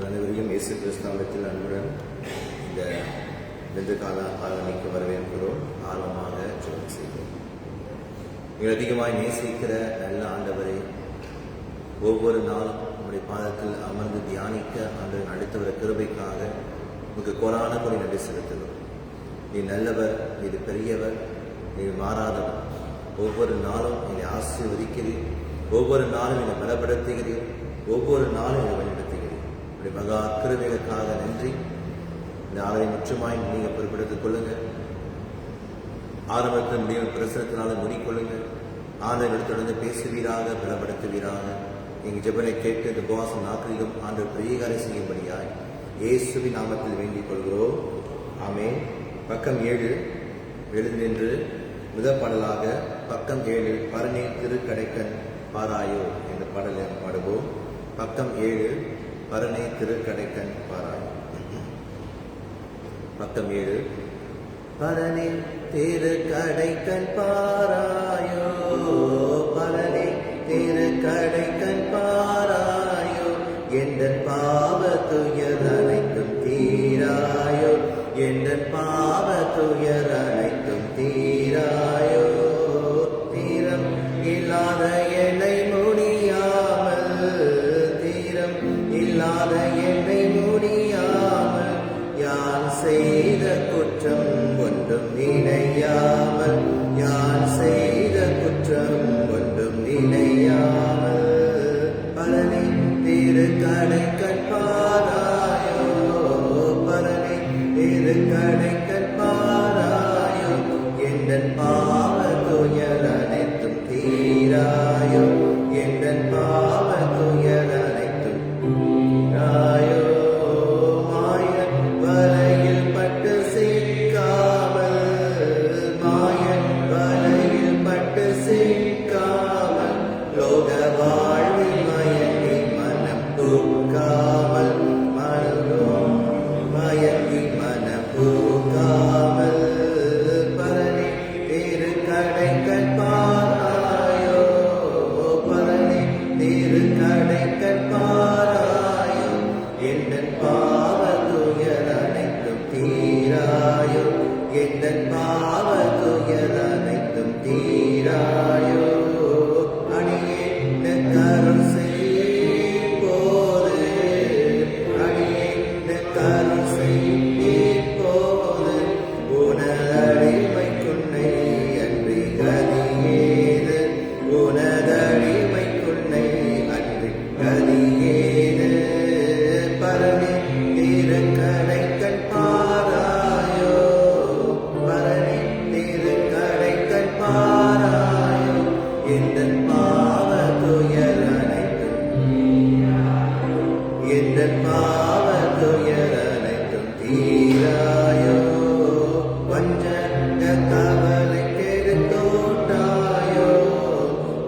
அனைவரையும் இயேசு கிறிஸ்துவின் அன்புடன் இந்த வெந்தகால ஆராதனைக்கு வரவேற்கிறோம். ஆர்வமாக ஜெபம் செய்வோம். மிக அதிகமாய் நேசிக்கிற நல்ல ஆண்டவரை, ஒவ்வொரு நாளும் உங்களுடைய பாதத்தில் அமர்ந்து தியானிக்க ஆண்டவர் அளித்தவர கிருபைக்காக உங்களுக்கு கோரான கொடி நன்றி செலுத்துகிறோம். நீ நல்லவர், நீ பெரியவர், நீ மாறாதவர். ஒவ்வொரு நாளும் என்னை ஆசீர்வதிக்கிறீர், ஒவ்வொரு நாளும் என்னை பலப்படுத்துகிறீர், ஒவ்வொரு நாளும் என்னை வழிநடத்துகிறீர். உடைய மகா கிருபைகளுக்காக நன்றி. இந்த ஆலயம் முற்றுமாய் நீங்கள் பொறுப்பெடுத்துக் கொள்ளுங்கள். ஆரம்பத்தில் முடியும் பிரசனத்தினால மூடிக்கொள்ளுங்கள். ஆண்டவர் தொடர்ந்து பேசுவீராக, பலப்படுத்துவீராக. எங்கள் ஜெபனை கேட்டு இந்த உபவாசம் நாட்களிலும் ஆண்டவர் பெரியகாரை செய்யும்படியாய் இயேசுவின் நாமத்தில் வேண்டிக் கொள்கிறோம். ஆமென். பக்கம் 7 எழுந்து நின்று முதல் பாடலாக பக்கம் 7 பரணி திருக்கடைக்கன் பாராயோ என்ற பாடலை பாடுவோம். பக்கம் 7 பரணி திருக்கடைக்கன் பாராயோ. பக்கம் 7 பரணி திருக்கடைக்கன் பாராயோ, பரணி திருக்கடைக்கன் பாராயோ, என்ற பாவ துயர் அனைத்தும் தீராயோ, என்ற பாவ துயர் அனைத்தும் தீராயோ. தீரம் இல்லாத என்னை முடியாமல், தீரம் இல்லாத என்னை முடியாமல், யான் செய்த குற்றம் ஒன்றும் நினையாமல், யான் செய்த குற்றம் ஒன்றும் நினையாமல், பரணி திருக்கடைக்கன் பாராயோ, பரணி திருக்கடைக்கன் பாராயோ, என் பாவ துயர் அனைத்தும் தீராயோ, என் பாவ துயர் அனைத்தும் தீராயோ. மாயன் வலையில் பட்டு சிக்காமல், மாயன் வலையில் பட்டு சிக்காமல், லோக வாழ்வில் மயங்கி மனம் பூக்காமல், மயங்கி மனம் பூக்காமல், பரணி திருக்கடைக்கன் பாராயோ, பரணி திருக்கடைக்கன் பாராயோ, என் பாவ துயர் அனைத்தும் தீராயோ, என் பாவ துயர் அனைத்தும் தீராயோ. அடியேன் கருள் செய்போது, அடியேன் கருள் செய்போது, உனதடிமை குன்னை அன்றி கதியேது, உனதடிமை குன்னை அன்றி கதியேது, பரணி திருக்கடைக்கன் பாராயோ, பரணி திருக்கடைக்கன் பாராயோ, என் பாவ துயர் அனைத்தும், என் பாவ துயர் அனைத்தும் தீராயோ. வஞ்சக கவலை கெடுத்தோட்டாயோ,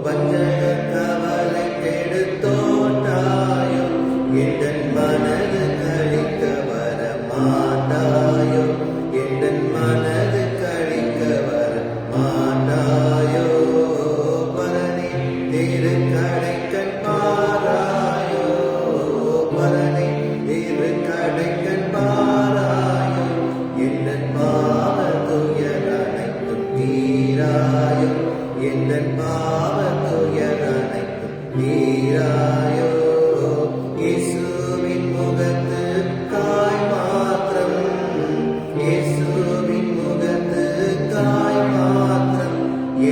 வஞ்சக கவலை கெடுத்தோட்டாயோ, என் மனது கழிக்க வர மாட்டாயோ, என் மனது கழிக்க வர மாட்டாயோ, பரணி திருக்கடைக்கன் பாராயோ, பரணி திருக்கடைக்கன் பாராயோ, என் பாவ துயர் அனைத்தும் தீராயோ, என் பாவ துயர் அனைத்தும் தீராயோ. இயேசுவின் முகத்து காய் மாத்திரம், இயேசுவின் முகத்து காய் மாத்திரம்,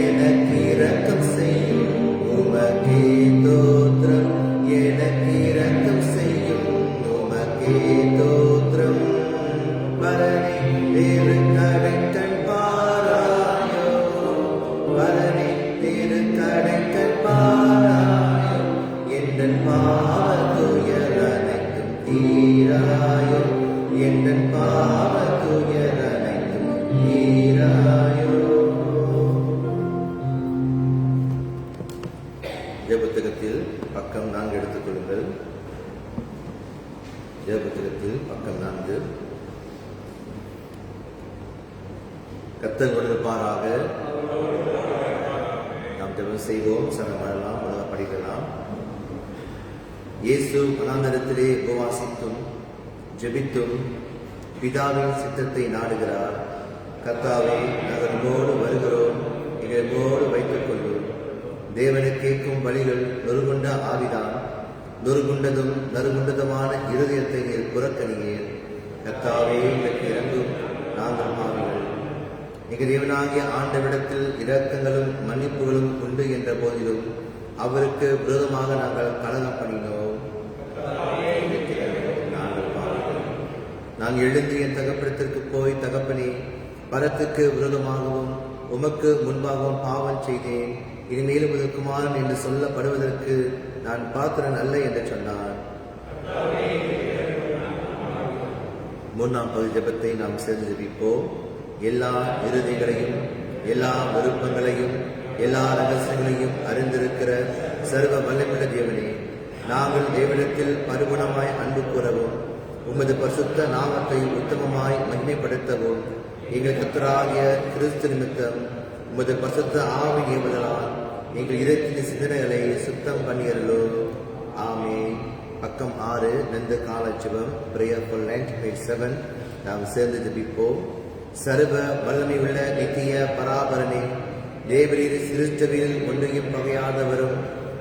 எனக்கு இரக்கம் செய்யும் உமக்கே தோத்திரம், எனக்கு இரக்கம் செய்யும் உமக்கே தோத்திரம், பரணி திருக்கடைக்கன் பாராயோ, பரணி திருக்கடைக்கன் பாராயோ, என் பாவ துயர் அனைத்தும் தீராயோ, என் பாவ துயர் அனைத்தும் தீராயோ. ஜெபப்புத்தகத்தில் பக்கம் 4 எடுத்துக் கொள்ளுங்கள். ஜெபப்புத்தகத்தில் பக்கம் 4. கர்த்தர் கொடுப்பாராக. நாம் ஜெபம் செய்வோம். சமமெல்லாம் படிக்கலாம். இயேசு வனாந்தரத்திலே உபவாசித்தும் ஜெபித்தும் பிதாவின் சித்தத்தை நாடுகிறார். கர்த்தாவே, நாங்கள் உம்மோடு வருகிறோம், எங்களோடு வைத்துக் கொள்வோம். தேவனை கேட்கும் வழிகள் நொறுகுண்ட ஆவிதான், நொறுகுண்டதும் நறுகுண்டதுமான இருதயத்தை நீர் புறக்கணியேன். கர்த்தாவே, எங்களுக்கு இறங்கும், நாங்கள் பாவிகள். எங்கள் தேவனாகிய ஆண்டவிடத்தில் இரக்கங்களும் மன்னிப்புகளும் உண்டு என்ற போதிலும் அவருக்கு விரோதமாக நாங்கள் கலகம் பண்ணினோம். நாங்கள் பாவிகள். நான் எழுந்து என் தகப்படத்திற்கு போய், தகப்பனே, பரத்துக்கு விரோதமாகவும் உமக்கு முன்பாகவும் பாவம் செய்தேன், இனிமேலும் உமது குமாரன் என்று சொல்லப்படுவதற்கு நான் பாத்திரன் அல்ல என்று சொன்னார். மூன்றாம் பகுதி ஜெபத்தை நாம் சேர்ந்து ஜெபிப்போம். எல்லா இறுதிகளையும், எல்லா விருப்பங்களையும், எல்லா ரகசியங்களையும் அறிந்திருக்கிற சர்வ வல்லமையுள்ள தேவனே, நாங்கள் தேவனிடத்தில் பரிபூர்ணமாய் அன்பு கூறவும் உமது பரிசுத்த நாமத்தை உத்தமமாய் மகிமைப்படுத்தவும் எங்கள் கர்த்தராகிய கிறிஸ்து நிமித்தம் உமது பரிசுத்த ஆவி ஏவுதலால் எங்கள் இதயத்தின் சிந்தனைகளை சுத்தம் பண்ணியறலோ. ஆமென். பக்கம் 6, நந்த கால ஜெபம், பிரேயர் ஃபார் லென்ட், பேஜ் 7. நாம் சேர்ந்து ஜெபிப்போம். சர்வ வல்லமை உள்ள நித்திய பராபரனே, தேவரீர் சிருஷ்டவில் ஒன்றையும் பகையாதவரும்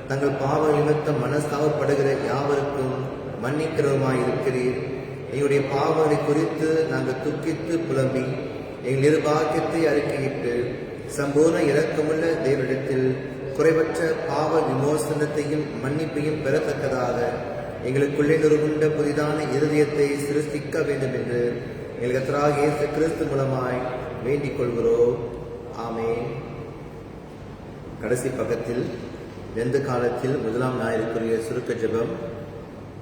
தங்கள் பாவ நிமித்தம் மனஸ்தாபப்படுகிற யாவருக்கும் மன்னிக்கிறவருமாயிருக்கிறீர். எங்களுடைய பாவங்களை குறித்து நாங்கள் துக்கித்து புலம்பி எங்கள் நிர்பாக்கியத்தை அறிக்கையிட்டு சம்பூர்ண இரக்கமுள்ள தேவனிடத்தில் குறைவற்ற பாவ விமோசனத்தையும் மன்னிப்பையும் பெறத்தக்கதாக எங்களுக்குள்ளே நொறுகுண்ட புதிதான இருதயத்தை சிருஷ்டிக்க வேண்டும் என்று எங்கள் கர்த்தராகிய இயேசு கிறிஸ்து மூலமாய் வேண்டிக் கொள்கிறோம். ஆமென். கடைசி பக்கத்தில் எந்த காலத்தில் முதலாம் ஞாயிற்றுக்குரிய சுருக்க ஜெபம்,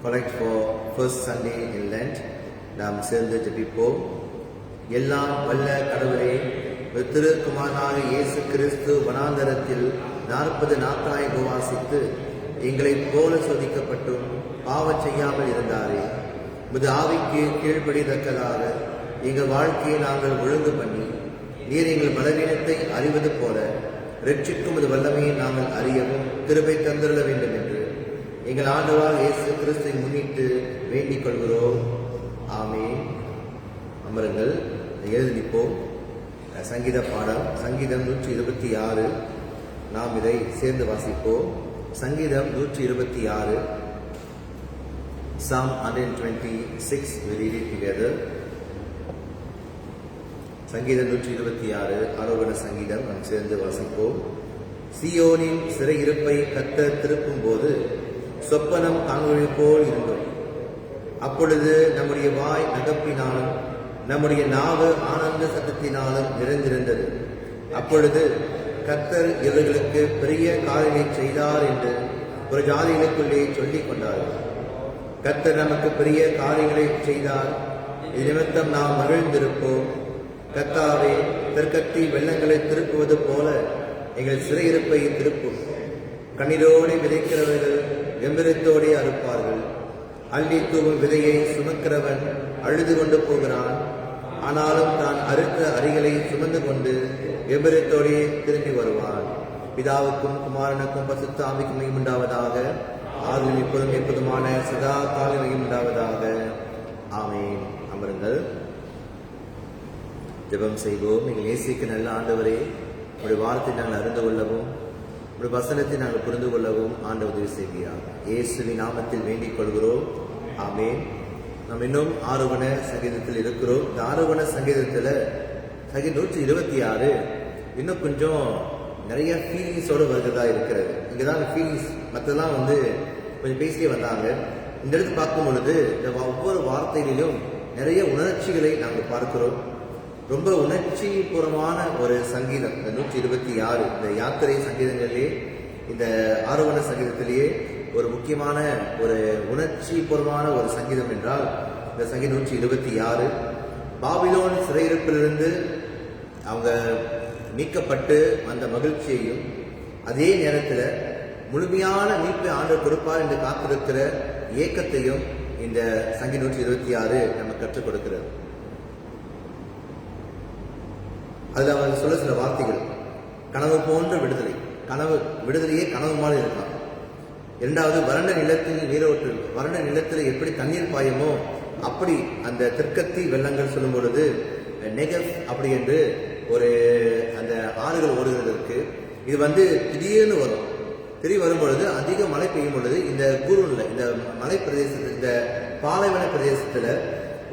collect for first Sunday in Lent. நாம் சேர்ந்து ஜெபிப்போம். எல்லாம் வல்ல கடவுளே, திருக்குமாரனாக இயேசு கிறிஸ்து வனாந்தரத்தில் 40 நாட்களாய் உபவாசித்து எங்களைப் போல சோதிக்கப்பட்டும் பாவம் செய்யாமல் இருந்தாரே, உமது ஆவிக்கு கீழ்ப்படிதக்கதாக எங்கள் வாழ்க்கையை நாங்கள் ஒழுங்கு பண்ணி நீர் எங்கள் பலவீனத்தை அறிவது போல ரட்சிக்கும் அது வல்லமையை நாங்கள் அறியவும் கிருபை தந்துள்ள வேண்டும் என்று எங்கள் ஆண்டவராகிய இயேசு கிறிஸ்துவை முன்னிட்டு வேண்டிக் கொள்கிறோம். ஆமென். அமருங்கள். எழுதிப்போம். சங்கீத பாடம், சங்கீதம் 126. நாம் இதை சேர்ந்து வாசிப்போம். சங்கீதம் 126, Psalm 126. We read it together. சங்கீதம் 126 ஆரோகண சங்கீதம். நாம் சேர்ந்து வாசிப்போம். சீயோனின் சிறையிருப்பை கர்த்தர் திருப்பும் போது சொப்பனம் தாங்குவது போல் இருந்தோம். அப்பொழுது நம்முடைய வாய் நகப்பினாலும் நம்முடைய நாவு ஆனந்த சத்தத்தினாலும் நிறைந்திருந்தது. அப்பொழுது கர்த்தர் இவர்களுக்கு பெரிய காரியங்களை செய்தார் என்று ஒரு ஜாதிகளுக்குள்ளே சொல்லிக் கொண்டார்கள். கர்த்தர் நமக்கு பெரிய காரியங்களை செய்தார், இது நிமித்தம் நாம் மகிழ்ந்திருப்போம். கர்த்தாவே, தெற்கத்தி வெள்ளங்களை திருப்புவது போல எங்கள் சிறையிருப்பை திருப்பும். கண்ணீரோடு விதைக்கிறவர்கள் கம்பீரத்தோடே அறுப்பார்கள். அள்ளி தூவும் விதையை சுமக்கிறவன் அழுது கொண்டு போகிறான், ஆனாலும் தான் அறுத்த அரிகளை சுமந்து கொண்டு கம்பீரத்தோடே திரும்பி வருவான். பிதாவுக்கும் குமாரனுக்கும் பரிசுத்த ஆவிக்கும் மகிமை உண்டாவதாக, ஆதிலும் இப்போதும் எப்போதுமான சதா காலம் மகிமை உண்டாவதாக. ஆமென். அமருங்கள். ஜெபம் செய்வோம். நீங்கள் நேசிக்க நல்ல ஆண்டவரே, உடைய வார்த்தை நாங்கள் அறிந்து கொள்ளவும் உடைய வசனத்தை நாங்கள் புரிந்து கொள்ளவும் ஆண்டவர் உதவி செய்கிறார். இயேசுவின் நாமத்தில் வேண்டிக் கொள்கிறோம். ஆமென். நாம் இன்னும் ஆரோகண சங்கீதத்தில் இருக்கிறோம். இந்த ஆரோகண சங்கீதத்தில் சங்கீதம் 126 இன்னும் கொஞ்சம் நிறைய ஃபீலிங்ஸோடு வருகிறதா இருக்கிறது. இங்கே தான் ஃபீலிங்ஸ், மற்றெல்லாம் கொஞ்சம் பேசியே வந்தாங்க. இந்த இடத்துல பார்க்கும் பொழுது இந்த ஒவ்வொரு வார்த்தைகளிலும் நிறைய உணர்ச்சிகளை நாங்கள் பார்க்கிறோம். ரொம்ப உணர்ச்சி பூர்வமான ஒரு சங்கீதம் இந்த 126. இந்த யாத்திரை சங்கீதங்களிலே, இந்த ஆரோகண சங்கீதத்திலேயே ஒரு முக்கியமான ஒரு உணர்ச்சி பூர்வமான ஒரு சங்கீதம் என்றால் இந்த சங்கீதம் 126. பாபிலோன் சிறையிருப்பிலிருந்து அவங்க மீட்கப்பட்டு வந்த மகிழ்ச்சியையும், அதே நேரத்தில் முழுமையான மீட்பை ஆண்டவர் கொடுப்பார் என்று காத்திருக்கிற ஏக்கத்தையும் இந்த சங்கீதம் 126 நமக்கு கற்றுக் கொடுக்கிறது. அதில் அவர் சொல்ல சில வார்த்தைகள், கனவு போன்ற விடுதலை, விடுதலையே கனவு மாதிரி இருக்கலாம். இரண்டாவது, வறண்ட நிலத்தில் நீரோற்று, வறண்ட நிலத்தில் எப்படி தண்ணீர் பாயுமோ அப்படி அந்த தெற்கத்தி வெள்ளங்கள் சொல்லும் பொழுது நெகவ் அப்படி என்று ஒரு அந்த ஆறுகள் ஓடுகிறதற்கு இது வந்து திடீர்னு வரும். திடீர் வரும் பொழுது அதிக மழை பெய்யும் பொழுது இந்த கூறுல இந்த மலை பிரதேசத்தில் இந்த பாலைவன பிரதேசத்துல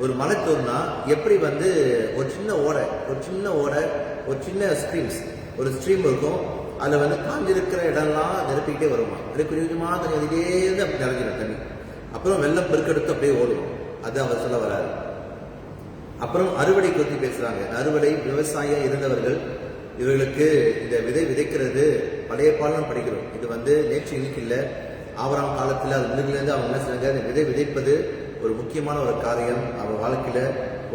ஒரு மழை தோணுனா எப்படி வந்து ஒரு சின்ன ஓடை ஒரு சின்ன ஒரு ஸ்ட்ரீம் இருக்கும். அதில் வந்து காஞ்சிருக்கிற இடம்லாம் நிரப்பிக்கிட்டே வருமா, அப்படியே கொஞ்சமாக கொஞ்சம் இதே அப்படி நிறைஞ்சிடும் தண்ணி. அப்புறம் வெள்ளம் பெருக்கெடுத்து அப்படியே ஓடும். அது அவர் சொல்ல வராரு. அப்புறம் அறுவடை பற்றி பேசுறாங்க. அறுவடை விவசாயியாக இருந்தவர்கள் இவர்களுக்கு இந்த விதை விதைக்கிறது பழைய பாலம் படிக்கிறோம். இது வந்து நேற்று இன்னைக்கு இல்லை, ஆவராம் காலத்தில் அது முன்னிலிருந்து அவங்க என்ன செய்றாங்க, இந்த விதை விதைப்பது ஒரு முக்கியமான ஒரு காரியம். அவங்க வாழ்க்கையில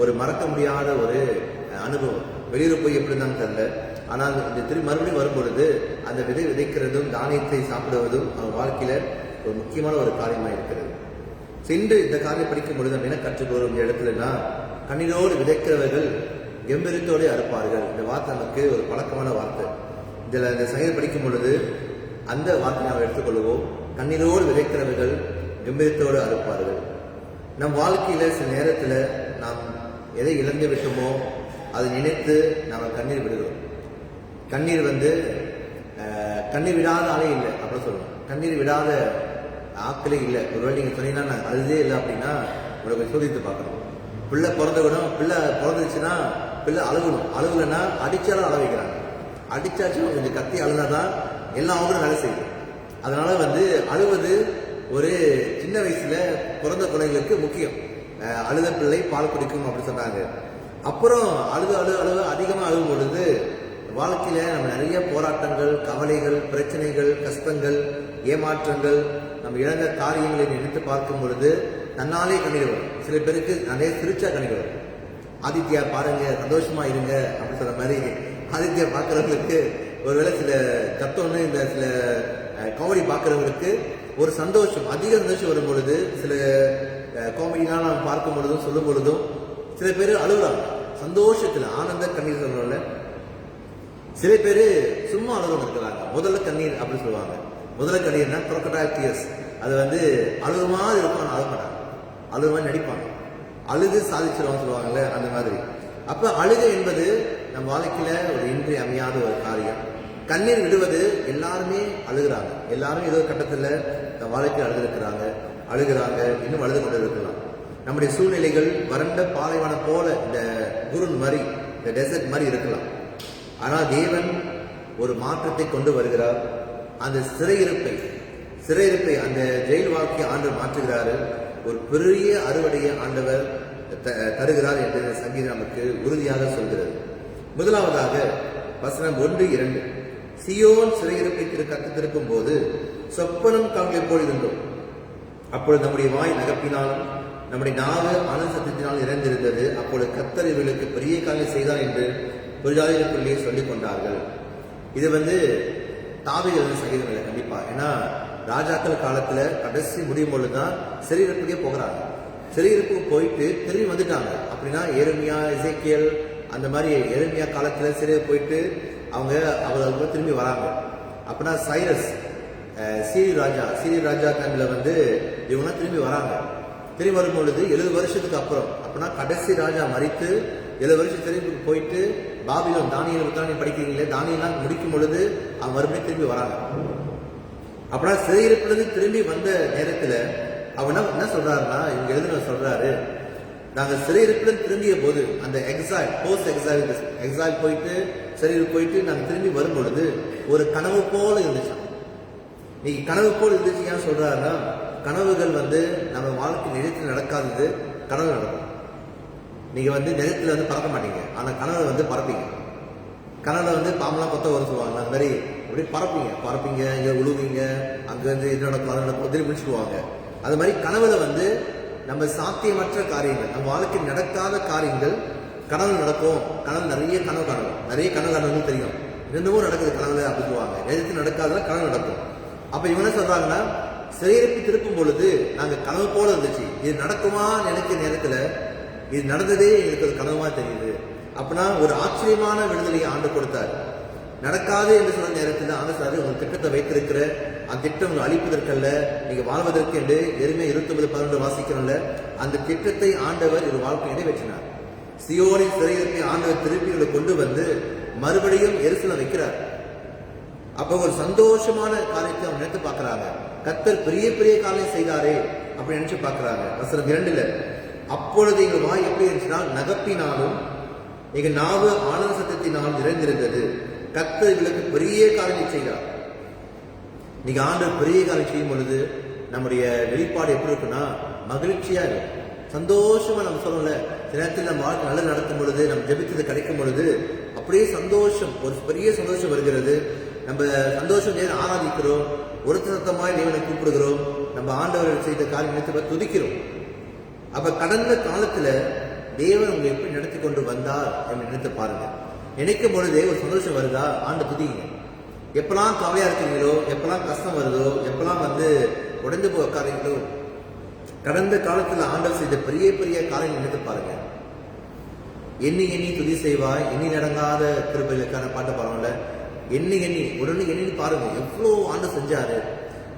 ஒரு மறக்க முடியாத ஒரு அனுபவம். வெளியூர் போய் எப்படி இருந்தாலும் தெரியல, ஆனால் இந்த திரும்பி மறுபடியும் வரும்பொழுது அந்த விதை விதைக்கிறதும் தானியத்தை சாப்பிடுவதும் அவங்க வாழ்க்கையில ஒரு முக்கியமான ஒரு காரியமாக இருக்கிறது. இன்று இந்த காரியம் படிக்கும் பொழுது நம்ம என்ன கற்றுக்கொள்ளும் இந்த இடத்துலன்னா, கண்ணீரோடு விதைக்கிறவர்கள் கம்பீரத்தோடு அறுப்பார்கள். இந்த வார்த்தை நமக்கு ஒரு பழக்கமான வார்த்தை. இதில் இந்த செயல் படிக்கும் பொழுது அந்த வார்த்தையை நாம் எடுத்துக்கொள்வோம். கண்ணீரோடு விதைக்கிறவர்கள் கம்பீரத்தோடு அறுப்பார்கள். நம் வாழ்க்கையில சில நேரத்தில் நாம் எதை இழந்து விட்டோமோ அதை நினைத்து நாம் கண்ணீர் விடுகிறோம். கண்ணீர் வந்து கண்ணீர் விடாத ஆளே இல்லை அப்படின்னு சொல்லுவோம். கண்ணீர் விடாத ஆக்களே இல்லை. ஒருவேளை நீங்கள் சொன்னீங்கன்னா நான் அழுதே இல்லை அப்படின்னா உங்களுக்கு சோதித்து பார்க்கணும். பிள்ளை பிறந்துச்சுன்னா பிள்ளை அழுகணும். அழுகலைன்னா அடிச்சாலும் அழ வைக்கிறாங்க. அடிச்சாச்சும் கொஞ்சம் கத்தி அழுதாதான் எல்லா அவங்களும் வேலை செய்யும். அதனால வந்து அழுவது ஒரு சின்ன வயசுல பிறந்த குழந்தைகளுக்கு முக்கியம். அழுத பிள்ளை பால் குடிக்கும் அப்படின்னு சொன்னாங்க. அப்புறம் அழுது அதிகமாக அழுகும் பொழுது வாழ்க்கையில நம்ம நிறைய போராட்டங்கள், கவலைகள், பிரச்சனைகள், கஷ்டங்கள், ஏமாற்றங்கள், நம்ம இழந்த காரியங்களை நினைத்து பார்க்கும் பொழுது தன்னாலே கண்ணீர் வரும். சில பேருக்கு நிறைய சிரிச்சா கண்ணீர் வரும். ஆதித்யா பாருங்க, சந்தோஷமா இருங்க அப்படின்னு சொல்ற மாதிரி ஆதித்யா பார்க்கறவங்களுக்கு ஒருவேளை சில கத்தோன்னு இந்த சில காமெடி பார்க்கறவங்களுக்கு ஒரு சந்தோஷம், அதிக சந்தோஷம் வரும் பொழுது சில காமெடிலாம் நாம் பார்க்கும் பொழுதும் சொல்லும் பொழுதும் சில பேர் அழுகுறாங்க சந்தோஷத்துல, ஆனந்த கண்ணீர் சொல்றோம்ல. சில பேர் சும்மா அழுகுறவங்க இருக்கிறாங்க. முதல்ல கண்ணீர் அப்படின்னு சொல்லுவாங்க. முதல்ல கண்ணீர்னா crocodile tears. அது வந்து அழுகு மாதிரி இருக்கும், ஆனால் அழுக மாட்டாங்க. அழுகு மாதிரி நடிப்பாங்க. அழுது சாதிச்சிருவாங்க சொல்லுவாங்கல்ல, அந்த மாதிரி. அப்ப அழுகை என்பது நம் வாழ்க்கையில ஒரு இன்றி அமையாத ஒரு காரியம். கண்ணீர் விடுவது எல்லாருமே அழுகிறாங்க. எல்லாரும் ஏதோ கட்டத்தில் நம் வாழ்க்கையில் அழுகிறாங்க, இன்னும் அழுது கொண்டு இருக்கலாம். நம்முடைய சூழ்நிலைகள் வறண்ட பாலைவனம் போல இந்த குருன் மாதிரி, இந்த டெசர்ட் மாதிரி இருக்கலாம். ஆனால் தேவன் ஒரு மாற்றத்தை கொண்டு வருகிறார். அந்த சிறையிருப்பை அந்த ஜெயில் வாழ்க்கையை ஆண்டவர் மாற்றுகிறாரு. ஒரு பெரிய அறுவடையை ஆண்டவர் தருகிறார் என்று சங்கீதம் நமக்கு உறுதியாக சொல்கிறது. முதலாவதாக வசனம் 1-2, சியோன் சிறையிருப்பை கத்திருக்கும் போது சொப்பனம் காண்களை போல் இருந்தோம். அப்பொழுது நம்முடைய வாய் நகப்பினாலும் நம்முடைய நாவு ஆனந்த சத்தத்தினால் இறந்திருந்தது. அப்பொழுது கர்த்தர் இவர்களுக்கு பெரிய காரியம் செய்தார் என்று புரியாதவர்களுக்குள்ளே சொல்லிக் கொண்டார்கள். இது வந்து தாவீது சங்கீதம் இல்லை கண்டிப்பா. ஏன்னா ராஜாக்கள் காலத்துல கடைசி முடியும் பொழுதுதான் சிறையிருப்புக்கே போகிறாங்க. சிறையிருப்புக்கு போயிட்டு திரும்பி வந்துட்டாங்க. அப்படின்னா எரேமியா, எசேக்கியேல் அந்த மாதிரி எரேமியா காலத்துல சிறையை போயிட்டு அவங்க திரும்பி வராங்க. அப்படின்னா சைரஸ் சீரி ராஜா டைம்ல வந்து இவங்க திரும்பி வராங்க. திரும்பி வரும் பொழுது 70 வருஷத்துக்கு அப்புறம், அப்படின்னா கடைசி ராஜா மறித்து 70 வருஷம் திரும்பி போயிட்டு பாபிலோன் தானியேல் படிக்கிறீங்களே, தானியெல்லாம் முடிக்கும் பொழுது அவங்க மறுபடியும் திரும்பி வராங்க. அப்படின்னா சிறையிருப்பிலிருந்து திரும்பி வந்த நேரத்துல அவன் என்ன சொல்றாருன்னா, இவங்க எழுதுன சொல்றாரு, நாங்க சிறையிருப்பிலிருந்து திரும்பிய போது அந்த எக்ஸாயில் போயிட்டு சிறையில் போயிட்டு நாங்க திரும்பி வரும் பொழுது ஒரு கனவு போல இருந்துச்சு. நீங்க கனவு போல இருந்துச்சு. ஏன் சொல்றாருன்னா, கனவுகள் வந்து நம்ம வாழ்க்கை நிஜத்தில் நடக்காதது கனவு நடக்கும். நீங்க வந்து நிஜத்துல வந்து பறக்க மாட்டீங்க, ஆனா கனவுல வந்து பறப்பீங்க. கனவுல வந்து பாம்பெல்லாம் கொத்த வர சொல்லுவாங்க. அந்த மாதிரி அப்படியே பறப்பீங்க, இங்க உழுவீங்க, அங்க இருந்து இது நடக்கும் திரும்பி முடிச்சுடுவாங்க. அது மாதிரி கனவுல வந்து நம்ம சாத்தியமற்ற காரியங்கள், நம்ம வாழ்க்கையில் நடக்காத காரியங்கள் கனவு நடக்கும். கனவு நிறைய கனவு காணுவோம் தெரியும். ரெண்டும் நடக்குது கனவுல அப்படி சொல்லுவாங்க. நிஜத்தில் நடக்காத கனவு நடக்கும். அப்ப இவங்க என்ன சொல்றாங்கன்னா, சிறையிருப்பு திருப்பும் பொழுது நாங்க கனவு போல இருந்துச்சு, இது நடக்குமா நினைக்கிற நேரத்துல இது நடந்ததே எங்களுக்கு அது கனவுமா தெரியுது. அப்படின்னா ஒரு ஆச்சரியமான விடுதலையை ஆண்டு கொடுத்தார். நடக்காது என்று சொன்ன நேரத்தில் ஆண்டவர் உங்கள் திட்டத்தை வைத்திருக்கிற அந்த திட்டம் உங்களை அழிப்பதற்கல்ல, நீங்க வாழ்வதற்கு என்று எருமையா 29:11 வாசிக்கிறோம்ல, அந்த திட்டத்தை ஆண்டவர் ஒரு வாழ்க்கை நிறைவேற்றினார். சியோனின் சிறையிருப்பை ஆண்டவர் திருப்பி கொண்டு வந்து மறுபடியும் எருசலேம் வைக்கிறார். அப்ப ஒரு சந்தோஷமான காரியத்தை அவங்க நினைத்து பார்க்கிறாங்க. கர்த்தர் பெரிய பெரிய காரியம் செய்தாரே அப்படி நினைச்சு பார்க்கிறாங்க. வசனம் 2ல, அப்பொழுது எங்கள் வாய் எப்படி இருந்துச்சுன்னா, நகப்பினாலும் எங்கள் நாவு ஆனந்த சத்தத்தினால் நிறைந்திருந்தது. கர்த்தர் எங்களுக்கு பெரிய காரியம் செய்தார். நீங்க ஆண்டவர் பெரிய காரியம் செய்யும் பொழுது நம்முடைய வெளிப்பாடு எப்படி இருக்குன்னா, மகிழ்ச்சியா இருக்கும், சந்தோஷமா. நம்ம சொல்லல, சில நேரத்தில் நம்ம வாழ்க்கை நல்லது நடக்கும் பொழுது, நம்ம ஜெபித்தது கிடைக்கும் பொழுது அப்படியே சந்தோஷம், ஒரு பெரிய சந்தோஷம் வருகிறது. நம்ம சந்தோஷம் நேரம் ஆராதிக்கிறோம், ஒருத்தர் சத்தமாய் தேவனை கூப்பிடுகிறோம், நம்ம ஆண்டவர் செய்த காரியம் நினைத்து துதிக்கிறோம். அப்ப கடந்த காலத்துல தேவன் உங்களை எப்படி நடத்தி கொண்டு வந்தார் என்று நினைத்து பாருங்க. நினைக்கும் பொழுதே ஒரு சந்தோஷம் வருதா, ஆண்டு துதிங்க. எப்பெல்லாம் கவலையா இருக்கிறீங்களோ, எப்பெல்லாம் கஷ்டம் வருதோ, எப்பெல்லாம் உடைந்து போக காரியங்களோ, கடந்த காலத்துல ஆண்டவர் செய்த பெரிய பெரிய காரியம் நினைத்து பாருங்க. எண்ணி எண்ணி துதி செய்வாய், எண்ணி நடங்காத கிருபைகளுக்கான பாட்டு பாருங்கல்ல, எண்ணி எண்ணி உடனே எண்ணி பாருங்க, எவ்வளோ ஆண்டு செஞ்சாரு,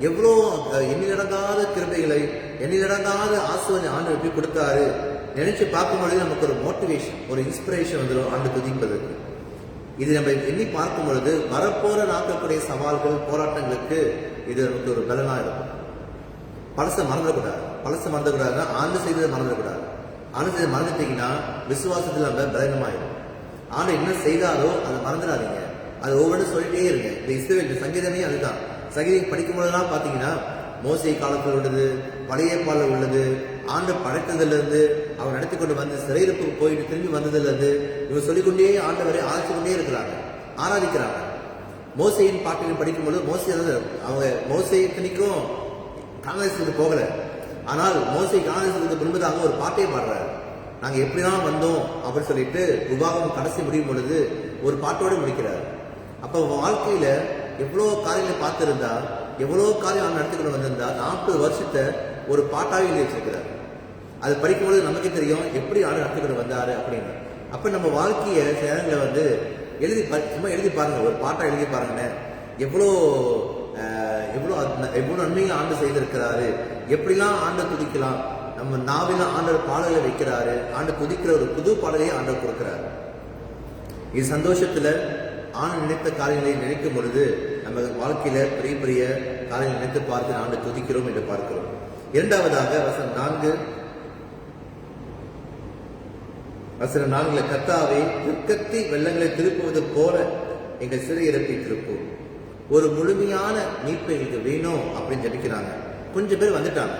எவ்வளோ எண்ணி நடங்காத கிருபைகளை, எண்ணி நடங்காத ஆசீர்வாதம் ஆண்டு எப்படி கொடுத்தாரு நினைச்சு பார்க்கும்பொழுது நமக்கு ஒரு மோட்டிவேஷன், ஒரு இன்ஸ்பிரேஷன் வந்துடும் ஆண்டு துதிப்பதற்கு. இது நம்ம எண்ணி பார்க்கும் பொழுது வரப்போற நாட்களுடைய சவால்கள், போராட்டங்களுக்கு இது நமக்கு ஒரு பலனா இருக்கும். பழசை மறந்துடக்கூடாது, ஆண்டு செய்ததை மறந்துடக்கூடாது. ஆண்டு செய்த மறந்துட்டீங்கன்னா விசுவாசத்தில் நம்ம பலனமாயிடும். ஆண்டு என்ன செய்தாரோ அதை மறந்துடாதீங்க, அது ஒவ்வொன்றும் சொல்லிட்டே இருங்க. இந்த இஸ்ரவேல் சங்கீதமே அதுதான். சங்கீதம் படிக்கும் போதெல்லாம் பாத்தீங்கன்னா மோசே காலத்தில் உள்ளது, பழைய பாடல் உள்ளது, ஆண்டு படைத்ததுல இருந்து அவர் நடத்தி கொண்டு வந்து சிறையிருப்புக்கு போயிட்டு திரும்பி வந்ததுல இருந்து இவங்க சொல்லிக்கொண்டே ஆண்டவரை ஆராய்ச்சி கொண்டே இருக்கிறாங்க, ஆராதிக்கிறாங்க. மோசையின் பாட்டில் படிக்கும்போது மோசை இத்தனைக்கும் காங்கிரஸுக்கு போகல, ஆனால் மோசை காங்கிரஸுக்கு முன்பதாக ஒரு பாட்டையே பாடுறாரு. நாங்க எப்படிதான் வந்தோம் அப்படின்னு சொல்லிட்டு உபாகம் கடைசி முடியும் பொழுது ஒரு பாட்டோடு முடிக்கிறார். அப்ப வாழ்க்கையில எவ்வளவு காரியங்களை பார்த்திருந்தா, எவ்வளவு காரியம் நடத்திக்கொண்டு வந்திருந்தா 40 வருஷத்தை ஒரு பாட்டாவே எழுதி வச்சிருக்கிறார். அது படிக்கும்போது நமக்கே தெரியும் எப்படி ஆண்டு நடத்திக்கொண்டு வந்தாரு அப்படின்னு. அப்ப நம்ம வாழ்க்கைய நேரங்களை சும்மா எழுதி பாருங்க, ஒரு பாட்டா எழுதி பாருங்க, எவ்வளோ நன்மையை ஆண்டு செய்திருக்கிறாரு, எப்படிலாம் ஆண்டு துதிக்கலாம், நம்ம நாவில ஆண்டவர் பாடலை வைக்கிறாரு, ஆண்டு துதிக்கிற ஒரு புது பாடலையே ஆண்டவர் கொடுக்கிறாரு. இது சந்தோஷத்துல ஆண்டு நினைத்த காரியங்களை நினைக்கும் பொழுது நம்ம வாழ்க்கையில பெரிய பெரிய காரியங்களை நினைத்து பார்த்து ஆண்டு துதிக்கிறோம் என்று பார்க்கிறோம். இரண்டாவதாக வசனம் 4 கர்த்தாவே துர்க்கத்தி வெள்ளங்களை திருப்புவது போல எங்கள் சிறையிருப்பை திருப்போம். ஒரு முழுமையான மீட்பு எங்களுக்கு வேணும் அப்படின்னு ஜெபிக்கிறாங்க. கொஞ்சம் பேர் வந்துட்டாங்க,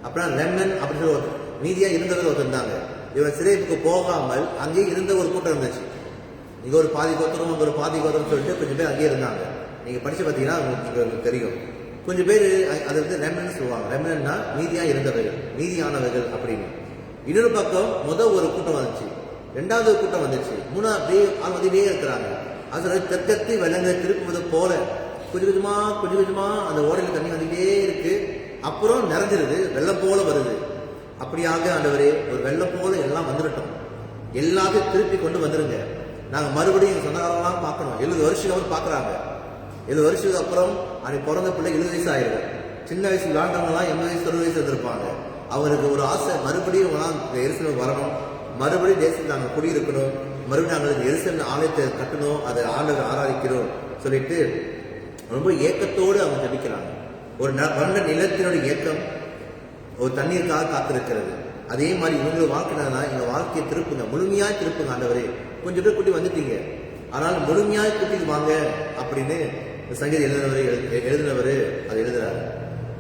அப்புறம் ரெமனன்ட் அப்படின்னு சொல்லி மீதியா இருந்தவர் இருந்தாங்க. இவங்க சிறைக்கு போகாமல் அங்கேயே இருந்த ஒரு கூட்டம் இருந்துச்சு. இங்க ஒரு பாதி கோத்திரம், அங்க ஒரு பாதி கோத்திரம் சொல்லிட்டு கொஞ்சம் பேர் அங்கேயே இருந்தாங்க. நீங்க படிச்சு பார்த்தீங்கன்னா உங்களுக்கு தெரியும். கொஞ்சம் பேர் அது ரெமனன்ட் சொல்லுவாங்க. ரெமனன்ட்னா மீதியா இருந்தவர்கள், மீதியானவர்கள் அப்படின்னு. இன்னொரு பக்கம் ஒரு கூட்டம் வந்துச்சு, ரெண்டாவது கூட்டம் வந்துச்சு, மூணாவது ஆள் வந்துட்டே இருக்கிறாங்க. அது தெற்கத்தி வெள்ளங்களை திருப்புவது போல கொஞ்சம் கொஞ்சமா அந்த ஓடையில தண்ணி வந்துட்டே இருக்கு. அப்புறம் நிறைஞ்சிருது, வெள்ளம் போல வருது. அப்படியாக ஆண்டவரே ஒரு வெள்ளம் போல எல்லாம் வந்துடட்டும், எல்லாத்தையும் திருப்பி கொண்டு வந்துருங்க. நாங்க மறுபடியும் சொந்தக்காரெல்லாம் பார்க்கணும். 70 வருஷத்துக்கு அப்புறம் பாக்குறாங்க. 70 வருஷத்துக்கு அப்புறம் அன்னைக்கு பிறந்த பிள்ளை 70 வயசு ஆயிடும். சின்ன வயசு விளாண்டவங்கலாம் 80 வயசு 60 வயசு இருந்திருப்பாங்க. அவருக்கு ஒரு ஆசை, மறுபடியும் எருசலேம் வரணும், மறுபடியும் தேசத்தில் நாங்கள் குடியிருக்கணும், மறுபடியும் நாங்கள் எருசலேம் ஆலயத்தை கட்டணும், அதை ஆண்டவர் ஆராதிக்கிறோம் சொல்லிட்டு ரொம்ப ஏக்கத்தோடு அவங்க ஜபிக்கிறாங்க. ஒரு வண்ட நிலத்தினுடைய ஏக்கம் ஒரு தண்ணீருக்காக காத்திருக்கிறது. அதே மாதிரி இவங்களுக்கு வாழ்க்கைனா எங்க வாழ்க்கையை திருப்புங்க, முழுமையாய் திருப்புங்க ஆண்டவரே. கொஞ்சம் பேர் கூட்டி வந்துட்டீங்க, ஆனால் முழுமையாய் கூட்டிட்டு வாங்க அப்படின்னு சங்கீத எழுதினவர் அதை எழுதுறாரு.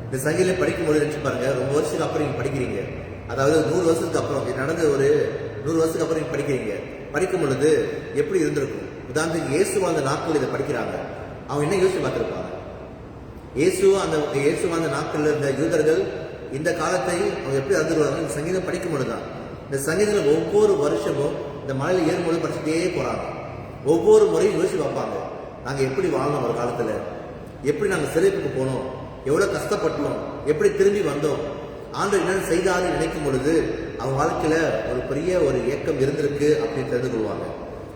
இந்த சங்கீத படிக்கும்போது நினைச்சு பாருங்க, ரொம்ப வருஷத்துக்கு அப்புறம் நீங்க படிக்கிறீங்க, அதாவது 100 வருஷத்துக்கு அப்புறம் நடந்த ஒரு 100 வருஷத்துக்கு அப்புறம் நீங்க படிக்கிறீங்க. படிக்கும் பொழுது எப்படி இருந்திருக்கும்? உதாரணத்துக்கு இயேசு வாழ்ந்த நாட்கள் இதை படிக்கிறாங்க, அவங்க என்ன யோசிச்சு பார்த்திருப்பாங்க? இயேசு வாழ்ந்த நாட்கள்ல இருந்த யூதர்கள் இந்த காலத்தை அவங்க எப்படி அறிந்துருவாங்க? இந்த சங்கீதம் படிக்கும் பொழுதுதான். இந்த சங்கீதத்தில் ஒவ்வொரு வருஷமும் இந்த மலையில ஏறும்போது படிச்சுட்டே போறாங்க. ஒவ்வொரு முறையும் யோசிச்சு பார்ப்பாங்க, நாங்க எப்படி வாழணும், ஒரு காலத்துல எப்படி நாங்க சிறைப்புக்கு போனோம், எவ்வளவு கஷ்டப்பட்டோம், எப்படி திரும்பி வந்தோம், ஆண்டவர் என்ன செய்தாரு நினைக்கும் பொழுது அவங்க வாழ்க்கையில ஒரு பெரிய ஒரு ஏக்கம் இருந்திருக்கு அப்படின்னு தெரிந்து கொள்வாங்க.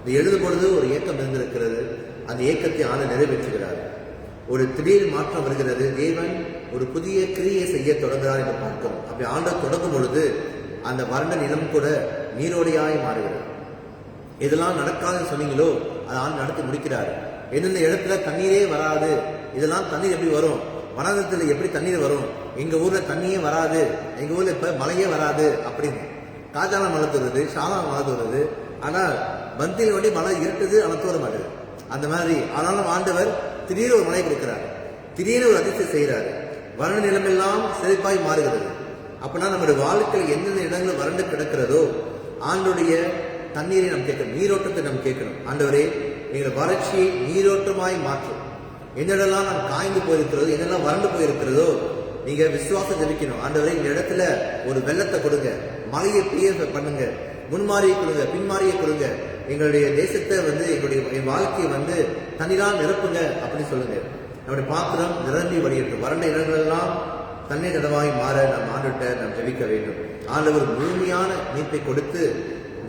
இது எழுதும் பொழுது ஒரு ஏக்கம் இருந்திருக்கிறது. அந்த ஏக்கத்தை ஆண்டு நிறைவேற்றுகிறார். ஒரு திடீர் மாற்றம் வருகிறது. தேவன் ஒரு புதிய கிரியை செய்ய தொடங்குகிறார் என்று பார்க்கிறோம். அப்படி ஆண்டு தொடங்கும் பொழுது அந்த வறண்ட நிலம் கூட நீரோடையாய் மாறுகிறது. இதெல்லாம் நடக்காதுன்னு சொன்னீங்களோ அதை ஆண்டு நடத்தி முடிக்கிறார். எந்தெந்த இடத்துல தண்ணீரே வராது, இதெல்லாம் தண்ணீர் எப்படி வரும், வனாந்தரத்தில் எப்படி தண்ணீர் வரும், எங்க ஊர்ல தண்ணியே வராது, எங்க ஊர்ல இப்ப மழையே வராது அப்படின்னு காஜால மழை தருது, ஷாலா மழை தருது. ஆனால் பந்தியில் வண்டி மழை இருட்டுது, ஆனால் தூர மாட்டேது. அந்த மாதிரி ஆனாலும் ஆண்டவர் திடீர்னு ஒரு மழை கொடுக்கிறார், திடீர்னு ஒரு அதிசயம் செய்கிறார். வறண்ட நிலமெல்லாம் செழிப்பாய் மாறுகிறது. அப்படின்னா நம்முடைய வாழ்க்கையில் எந்தெந்த இடங்கள் வறண்டு கிடக்கிறதோ ஆண்டுடைய தண்ணீரை நாம் கேட்கணும், நீரோட்டத்தை நாம் கேட்கணும். ஆண்டவரே எங்கள் வறட்சியை நீரோட்டமாய் மாற்றும். என்னெல்லாம் நாம் காய்ந்து போயிருக்கிறதோ, என்னெல்லாம் வறண்டு போயிருக்கிறதோ நீங்க விசுவாசம் ஜெபிக்கணும். ஆண்டவரே இந்த இடத்துல ஒரு வெள்ளத்தை கொடுங்க, மழையை பெய்ய பண்ணுங்க, முன்மாறியை கொடுங்க, பின்மாறியை கொடுங்க, எங்களுடைய தேசத்தை எங்களுடைய வாழ்க்கையை தண்ணீரால் நிரப்புங்க அப்படின்னு சொல்லுங்க. நம்முடைய பாத்திரம் நிரம்பி வடியட்டும். வறண்ட இடங்கள் எல்லாம் தண்ணீர் நடவாய் மாற நாம் ஆண்டுகிட்ட நாம் ஜெபிக்க வேண்டும். ஆண்டவர் முழுமையான மீட்பை கொடுத்து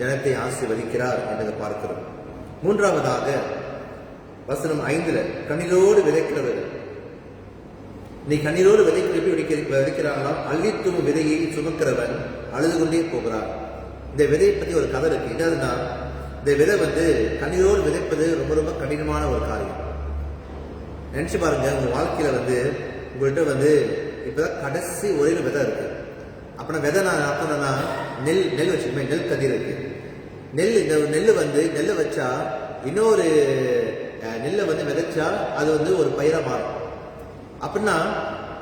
ஜனத்தை ஆசீர்வதிக்கிறார் என்பதை பார்க்கிறோம். மூன்றாவதாக வசனம் 5 கண்ணீரோடு விதைக்கிறவர்கள். நீ கண்ணீரோடு விதைக்கிறாங்களாம். அள்ளித்தும் விதையை சுமக்கிறவன் அழுது கொண்டே போகிறார். இந்த விதையை பத்தி ஒரு கதை இருக்கு. என்னதுன்னா, இந்த விதை கண்ணீரோடு விதைப்பது ரொம்ப ரொம்ப கடினமான ஒரு காரியம். நினைச்சு பாருங்க, உங்க வாழ்க்கையில உங்கள்கிட்ட இப்பதான் கடைசி ஒரே விதை இருக்கு. அப்ப விதை நான் அப்பனா நெல் வச்சுக்கோமே, நெல் கதிர் இருக்கு. இந்த நெல்லை வச்சா இன்னொரு நெல்லை விதைச்சா அது ஒரு பயிரா மாறும். அப்படின்னா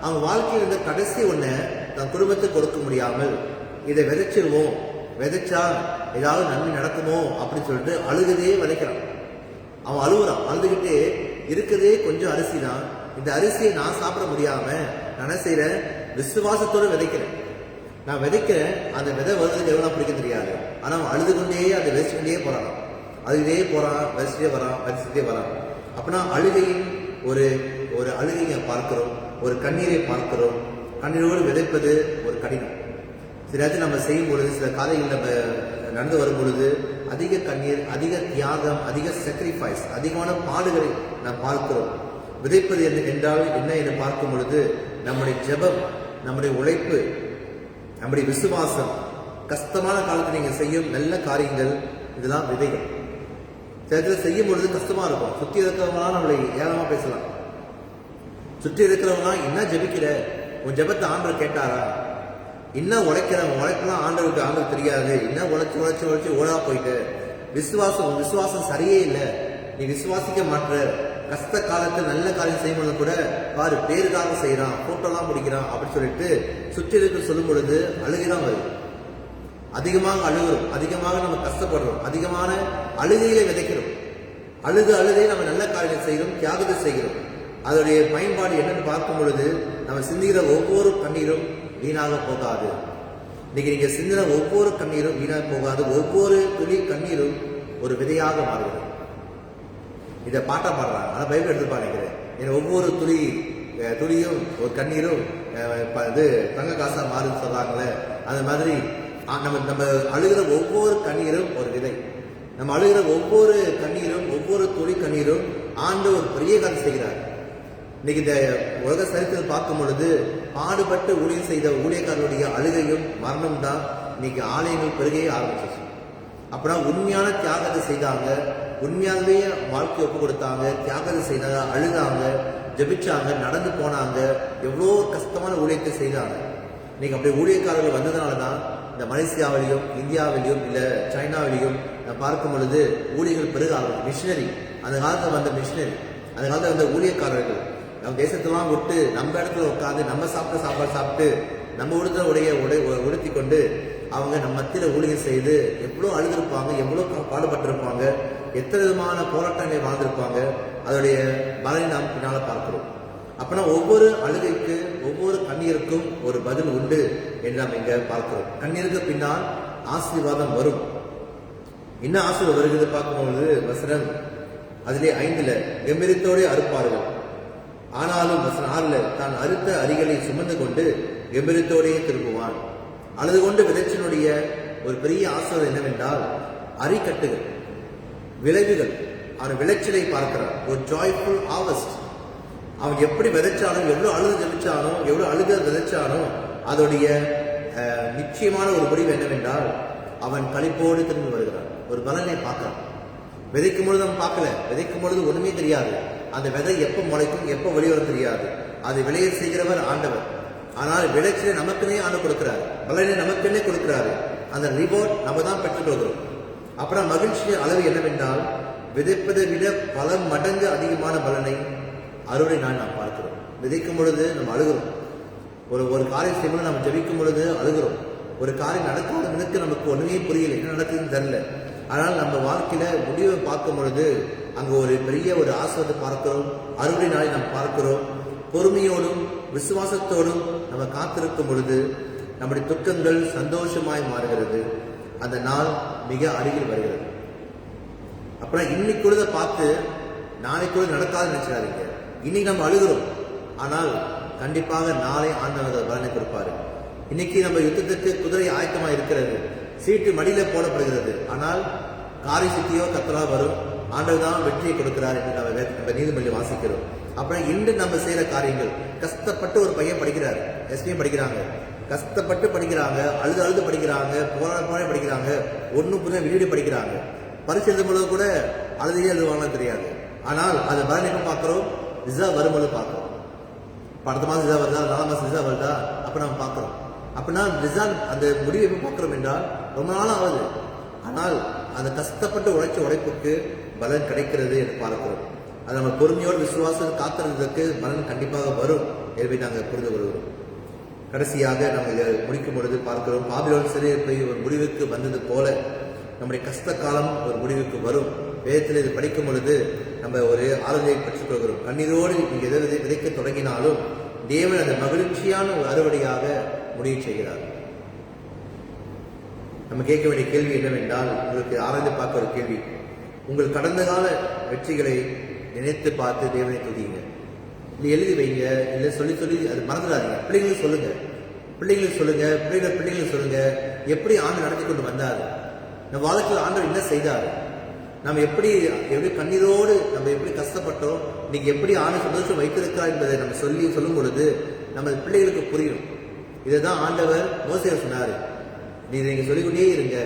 அவங்க வாழ்க்கையில கடைசி ஒண்ண தன் குடும்பத்துக்கு கொடுக்க முடியாமல் இதை விதைச்சிருவோம், விதைச்சா ஏதாவது நன்மை நடக்குமோ அப்படின்னு சொல்லிட்டு அழுகதே விதைக்கிறான். அவன் அழுகுறான், அழுதுகிட்டே இருக்குதே கொஞ்சம் அரிசி தான், இந்த அரிசியை நான் சாப்பிட முடியாம நான் செய்யறேன், விசுவாசத்தோடு விதைக்கிறேன். நான் விதைக்கிறேன், அந்த விதை வருதுன்னு எவ்வளவு பிடிக்க தெரியாது. ஆனா அவன் அழுது கொண்டே அதை விதைச்சுக்கிட்டே போறான், அழுதே போறான், விதைச்சுட்டே வரான். அப்படின்னா அழுகையின் ஒரு அழுகையை பார்க்கிறோம், ஒரு கண்ணீரை பார்க்கிறோம். கண்ணீரோடு விதைப்பது ஒரு கடினம். சிலது நம்ம செய்யும் பொழுது, சில காலைகள் நம்ம நடந்து வரும் பொழுது அதிக கண்ணீர், அதிக தியாகம், அதிக சாக்ரிஃபைஸ், அதிகமான பாடுகளை நாம் பார்க்கிறோம். விதைப்பது என்றால் என்ன என்று பார்க்கும் பொழுது நம்முடைய ஜெபம், நம்முடைய உழைப்பு, நம்முடைய விசுவாசம், கஷ்டமான காலத்தில் நீங்க செய்யும் நல்ல காரியங்கள், இதெல்லாம் விதைகள். சில செய்யும் பொழுது கஷ்டமா இருக்கும். சுற்றி இருக்கிறவங்களாம் நம்மளை ஏளனமா பேசலாம். சுற்றி இருக்கிறவங்களாம் என்ன ஜெபிக்கிற, உன் ஜெபத்தை ஆண்டவர் கேட்டாரா, என்ன உழைக்கலாம் ஆண்டவருக்கு தெரியாது, என்ன உழைச்சு ஓடா போயிட்டு விசுவாசம் சரியே இல்லை, நீ விசுவாசிக்க மாற்ற, கஷ்ட காலத்தில் நல்ல காரியம் செய்யும்போது கூட பாரு பேருக்காக செய்யறான், போட்டோலாம் பிடிக்கிறான் அப்படின்னு சொல்லிட்டு சுற்றி இருக்க சொல்லும் பொழுது அழுகைதான் வருது. அதிகமாக அழுகிறோம், அதிகமாக நம்ம கஷ்டப்படுறோம், அதிகமான அழுகையில விதைக்கிறோம். அழுதே நம்ம நல்ல காரியம் செய்கிறோம், தியாகத்தை செய்கிறோம். அதோடைய பயன்பாடு என்னன்னு பார்க்கும் பொழுது நம்ம சிந்திக்கிற ஒவ்வொரு கண்ணீரும் வீணாக போகாது. இன்னைக்கு நீங்க சிந்தின ஒவ்வொரு கண்ணீரும் வீணாக போகாது. ஒவ்வொரு துளி கண்ணீரும் ஒரு விதையாக மாறுகிறது. இதை பாட்டா பாடுறாங்க, ஆனா பைபிள் எடுத்து நினைக்கிறேன். ஏன்னா ஒவ்வொரு துளியும் ஒரு கண்ணீரும் தங்க காசா மாறுன்னு சொல்றாங்களே, அந்த மாதிரி நம்ம அழுகிற ஒவ்வொரு கண்ணீரும் ஒரு விதை. நம்ம அழுகிற ஒவ்வொரு கண்ணீரும், ஒவ்வொரு துளி கண்ணீரும் ஆண்டவர் ஒரு பெரிய காரியம் செய்கிறார். இன்னைக்கு இந்த உலக சரித்திரத்தை பார்க்கும் பொழுது பாடுபட்டு ஊழியம் செய்த ஊழியக்காரருடைய அழுகையும் மரணம் தான் இன்னைக்கு ஆலயங்கள் பெருகையே ஆரம்பிச்சிச்சு. அப்படின்னா உண்மையான தியாகத்தை செய்தாங்க, உண்மையாகவே வாழ்க்கையை ஒப்பு கொடுத்தாங்க, தியாகத்தை செய்தாங்க, அழுதாங்க, ஜெபிச்சாங்க, நடந்து போனாங்க, எவ்வளோ கஷ்டமான ஊழியத்தை செய்தாங்க. இன்னைக்கு அப்படியே ஊழியக்காரர்கள் வந்ததுனால தான் இந்த மலேசியாவிலையும் இந்தியாவிலையும் இல்லை சைனாவிலையும் பார்க்கும் பொழுது ஊழியர்கள் பெருக ஆரம்பிச்சு. மிஷினரி, அந்த காலத்தில் வந்த மிஷினரி, அந்த காலத்தில் வந்த ஊழியக்காரர்கள் நம்ம தேசத்தெல்லாம் விட்டு நம்ம இடத்துல உட்காந்து நம்ம சாப்பிட்ட சாப்பாடு சாப்பிட்டு நம்ம உடுத்தி கொண்டு அவங்க நம்ம மத்தியில் ஊழியம் செய்து எவ்வளோ அழுதுருப்பாங்க, எவ்வளோ பாடுபட்டிருப்பாங்க, எத்தனை விதமான போராட்டங்களை வாழ்ந்திருப்பாங்க. அதோடைய பலனை நாம் பின்னால பார்க்கிறோம். அப்பனா ஒவ்வொரு அழுகைக்கு, ஒவ்வொரு கண்ணீருக்கும் ஒரு பதில் உண்டு என்று நாம் இங்க பார்க்கிறோம். கண்ணீருக்கு பின்னால் ஆசீர்வாதம் வரும். என்ன ஆசீர்வாதம் வருகிறது பார்க்கும்போது வசனம் அதிலே 5 கம்பீரத்தோடு அறுப்பார்கள். ஆனாலும் வசனம் 6 தான் அறுத்த அரிகளை சுமந்து கொண்டு கம்பீரத்தோடையே திரும்புவான். அழுது கொண்டு விதைச்சனுடைய ஒரு பெரிய ஆசீர்வாதம் என்னவென்றால் அரிக்கட்டுகள், விளைவுகள், அவன் விளைச்சலை பார்க்கிறான். ஒரு ஜாய்ஃபுல் ஹார்வெஸ்ட். அவன் எப்படி விதைச்சானோ, எவ்வளவு அழுது ஜெபிச்சானோ, எவ்வளவு அழுத விதைச்சானோ, அதோடைய நிச்சயமான ஒரு முடிவு என்னவென்றால் அவன் களிப்போடு திரும்பி வருகிறான். ஒரு பலனை பார்க்கிறான். விதைக்கும் பொழுது அவன் பார்க்கல. விதைக்கும் பொழுது ஒண்ணுமே தெரியாது. அந்த விதை எப்ப முளைக்கும், எப்ப வெளிவர தெரியாது. அது விளைய செய்கிறவர் ஆண்டவர். ஆனால் விளைச்சலை நமக்குன்னே ஆண்டு கொடுக்கிறார். பலனை நமக்குன்னே கொடுக்கிறாரு. அந்த ரிவார்ட் நம்ம தான் பெற்றுக் கொள்கிறோம். அப்புறம் மகிழ்ச்சியின் அளவு என்னவென்றால் விதைப்பதை விட பல மடங்கு அதிகமான பலனை அறுவடை நாள் நாம் பார்க்கிறோம். விதைக்கும் பொழுது நம்ம அழுகிறோம். ஒரு காரியம் செய்யும்போது நம்ம ஜெபிக்கும் பொழுது அழுகிறோம். ஒரு காரியம் நடக்காத நமக்கு ஒண்ணுமே புரியல, என்ன நடக்குதுன்னு தெரியல. ஆனால் நம்ம வாழ்க்கையில முடிவை பார்க்கும் பொழுது அங்க ஒரு பெரிய ஒரு ஆசீர்வாதத்தை பார்க்கிறோம். அறுவடை நாளை நாம் பார்க்கிறோம். பொறுமையோடும் விசுவாசத்தோடும் நம்ம காத்திருக்கும் பொழுது நம்முடைய துக்கங்கள் சந்தோஷமாய் மாறுகிறது. அந்த நாள் மிக அருகில் வருகிறது. அப்புறம் இன்னைக்குள்ளத பார்த்து நாளைக்குள்ள நடக்காதுன்னு நினைச்சிடாதீங்க. இன்னைக்கு நம்ம அழுகிறோம், ஆனால் கண்டிப்பாக நாளை ஆண்டவர் பலனை கொடுப்பாரு. இன்னைக்கு நம்ம யுத்தத்துக்கு குதிரை ஆயத்தமா இருக்கிறது, சீட்டு மடியில போடப்படுகிறது. ஆனால் காரி சித்தியோ கத்தலா வரும். ஆண்டவர் தான் வெற்றியை கொடுக்கிறார் என்று நம்ம நீதிமொழி வாசிக்கிறோம். அப்புறம் இன்று நம்ம செய்யற காரியங்கள், கஷ்டப்பட்டு ஒரு பையன் படிக்கிறார், எஸ்பிஎம் படிக்கிறாங்க, கஷ்டப்பட்டு படிக்கிறாங்க, அழுது படிக்கிறாங்க, போராட படிக்கிறாங்க, ஒன்னும் புரிய வீடு படிக்கிறாங்க. பரிசு எழுதும் பொழுது கூட அழுதையே எழுதுவாங்கன்னு தெரியாது. ஆனால் அது பலன் எப்ப பார்க்கிறோம்? ரிசர்வ் வரும்போது பார்க்கிறோம். அடுத்த மாதம் ரிசர்வ் வருதா, 4 மாசம் ரிசர்வ் வருதா, அப்ப நம்ம பார்க்கிறோம். அப்படின்னா ரிசல்ட் அந்த முடிவை எப்ப பார்க்கிறோம் என்றால் ரொம்ப நாளும் ஆகுது. ஆனால் அந்த கஷ்டப்பட்டு உழைப்புக்கு பலன் கிடைக்கிறது என்று பார்க்கிறோம். அது நம்ம பொறுமையோடு விசுவாசம் காத்திருந்ததற்கு பலன் கண்டிப்பாக வரும் என்பதை நாங்கள் புரிந்து கொள்கிறோம். கடைசியாக நம்ம இதை முடிக்கும் பொழுது பார்க்கிறோம், பாபிலோன் சிறையிருப்பை ஒரு முடிவுக்கு வந்தது போல நம்முடைய கஷ்ட காலம் ஒரு முடிவுக்கு வரும். வேதத்தில் இது படிக்கும் பொழுது நம்ம ஒரு ஆறுதலை பெற்றுக் கொள்கிறோம். கண்ணீரோடு நீங்க எதை விதைக்க தொடங்கினாலும் தேவன் அந்த மகிழ்ச்சியான ஒரு அறுவடையாக முடிவு செய்கிறார். நம்ம கேட்க வேண்டிய கேள்வி என்னவென்றால், உங்களுக்கு ஆராய்ந்து பார்க்க ஒரு கேள்வி, உங்கள் கடந்த கால வெற்றிகளை நினைத்து பார்த்து தேவனை துதிங்க. இல்லை எழுதி வைங்க, இல்லை சொல்லி அது மறந்துடாதீங்க. பிள்ளைங்களுக்கு சொல்லுங்க, பிள்ளைங்களுக்கு சொல்லுங்க எப்படி ஆண்டு நடத்தி கொண்டு வந்தாரு, நம்ம வாழ்க்கையில் ஆண்டவர் என்ன செய்தார், நம்ம எப்படி கண்ணீரோடு நம்ம எப்படி கஷ்டப்பட்டோம், நீங்க எப்படி ஆண்டு சந்தோஷம் வைத்திருக்கிறார் என்பதை நம்ம சொல்லும் பொழுது நம்ம பிள்ளைகளுக்கு புரியும். இதுதான் ஆண்டவர் மோசேவர் சொன்னாரு, நீங்க சொல்லிக்கொண்டே இருங்க,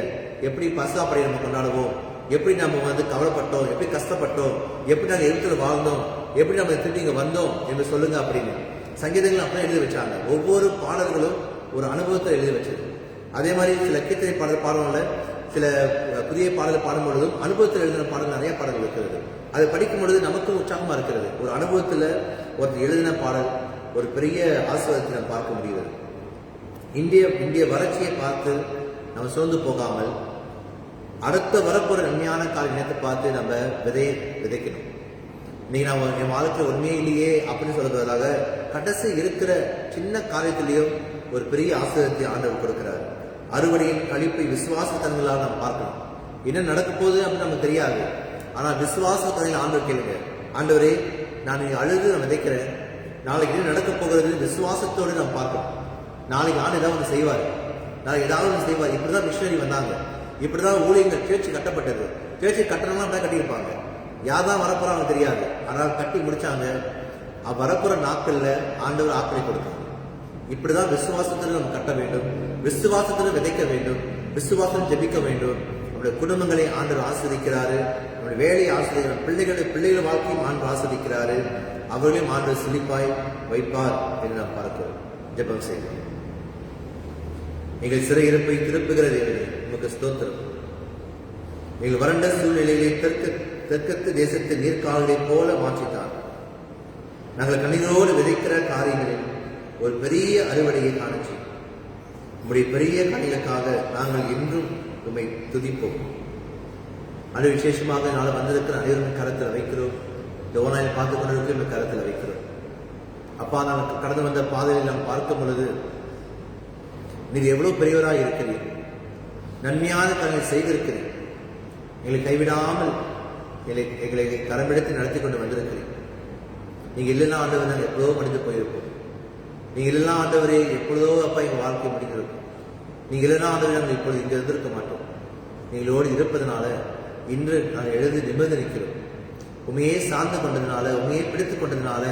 எப்படி பஸ்கா படையை நம்ம கொண்டாடுவோம், எப்படி நம்ம கவலைப்பட்டோம், எப்படி கஷ்டப்பட்டோம், எப்படி நாங்கள் எழுத்துல வாழ்ந்தோம், எப்படி நம்ம திரும்பி இங்க வந்தோம் என்று சொல்லுங்க அப்படின்னு. சங்கீதங்கள் அப்படியே எழுதி வச்சாங்க. ஒவ்வொரு பாடல்களும் ஒரு அனுபவத்தை எழுதி வச்சது. அதே மாதிரி சில கீர்த்தனை பாடல்ல சில புதிய பாடல் பாடும் பொழுதும் அனுபவத்தில் எழுதின பாடல் நிறைய பாடல்கள் இருக்கிறது. அதை படிக்கும் பொழுது நமக்கும் உற்சாகமா இருக்கிறது. ஒரு அனுபவத்துல ஒருத்தர் எழுதின பாடல் ஒரு பெரிய ஆசீர்வாதத்தை நம்ம பார்க்க முடிகிறது. இந்திய வறட்சியை பார்த்து நம்ம சோர்ந்து போகாமல் அடுத்த வரப்போற நன்மையான கால நேரத்தை பார்த்து நம்ம விதைக்கணும். இன்னைக்கு நம்ம என் வாழ்க்கையில் உண்மையே இல்லையே அப்படின்னு சொல்றதுக்காக கடைசி இருக்கிற சின்ன காரியத்திலையும் ஒரு பெரிய ஆசீர்வாதத்தை ஆண்டவர் கொடுக்கிறார். அறுவடையின் கழிப்பை விசுவாசத்தன்மைகளால் நாம் பார்க்கணும். என்ன நடக்க போகுது அப்படின்னு நமக்கு தெரியாது. ஆனா விசுவாசத்தன்மையில் ஆண்டவர் கேளுங்க, ஆண்டவரே நான் அழுது நான் விதைக்கிறேன், நாளைக்கு என்ன நடக்க போகிறது விசுவாசத்தோடு நாம் பார்க்கணும். நாளைக்கு ஆண்டு ஏதாவது ஒன்று செய்வார், நாளைக்கு ஏதாவது ஒன்று செய்வார். இப்படிதான் மிஷனரி வந்தாங்க, இப்படிதான் ஊழியர்கள் சேர்ச்சி கட்டப்பட்டது. சேர்ச்சி கட்டணம்லாம் அப்படியே கட்டியிருப்பாங்க. யார்தான் வரப்போறாங்க தெரியாது. ஆனால் கட்டி முடிச்சாங்க. வரப்போற நாட்கள்ல ஆண்டவர் ஆக்களை கொடுத்தாங்க. இப்படிதான் விசுவாசத்தில் நம்ம கட்ட வேண்டும், விசுவாசத்தில் விதைக்க வேண்டும், விசுவாசம் ஜெபிக்க வேண்டும். நம்முடைய குடும்பங்களை ஆண்டவர் ஆஸ்வதிக்கிறாரு, நம்முடைய வேலையை ஆஸ்வதிக்கிறார், பிள்ளைகள் வாழ்க்கையும் ஆண்டவர் ஆஸ்வதிக்கிறாரு, அவர்களையும் ஆண்டவர் செழிப்பாய் வைப்பார் என்று நாம் பார்க்கிறோம். ஜெபம் செய்கிறோம். எங்கள் சிறையிருப்பை திருப்புகிற தேவனே உமக்கு ஸ்தோத்திரம். எங்கள் வறண்ட சூழ்நிலைகளை தெற்கத்து தேசத்தின் நீர்க்கால்களைப் போல மாற்றித்தார். நாங்கள் கண்ணீரோடு விதைக்கிற காரியங்களில் ஒரு பெரிய அறுவடையை காணச்சி உங்களுடைய பெரிய கணிகளுக்காக நாங்கள் என்றும் உண்மை துதிப்போம். அது விசேஷமாக நாளை வந்திருக்கிற அனைவரும் கருத்தில் வைக்கிறோம். இந்த ஓனாயில் பார்த்துக் கொண்டிருக்கிற இந்த கருத்தில் வைக்கிறோம். அப்பா, நாங்கள் கடந்து வந்த பாதையில் நாம் பார்க்கும் பொழுது நீங்க எவ்வளவு பெரியவராக இருக்கிறீர்கள், நன்மையான காரியங்களை செய்திருக்கிறீர்கள், எங்களை கைவிடாமல் எங்களை கரமெடுத்து நடத்தி கொண்டு வந்திருக்கிறீர்கள். நீங்க இல்லைன்னா ஆண்டவர் நாங்கள் எப்பொழுதோ மடிந்து போயிருப்போம். நீங்க இல்லைன்னா ஆண்டவரே எப்பொழுதோ அப்பா எங்க வாழ்க்கை முடிந்திருக்கும். நீங்க இல்லைன்னா ஆண்டவரே நாங்கள் இப்பொழுது இங்க இருந்திருக்க மாட்டோம். நீங்களோடு இருப்பதனால இன்று நாங்கள் எழுதி நிமிர்ந்து நிற்கிறோம். உண்மையே சார்ந்து கொண்டதுனால, உண்மையை பிடித்துக் கொண்டதுனால,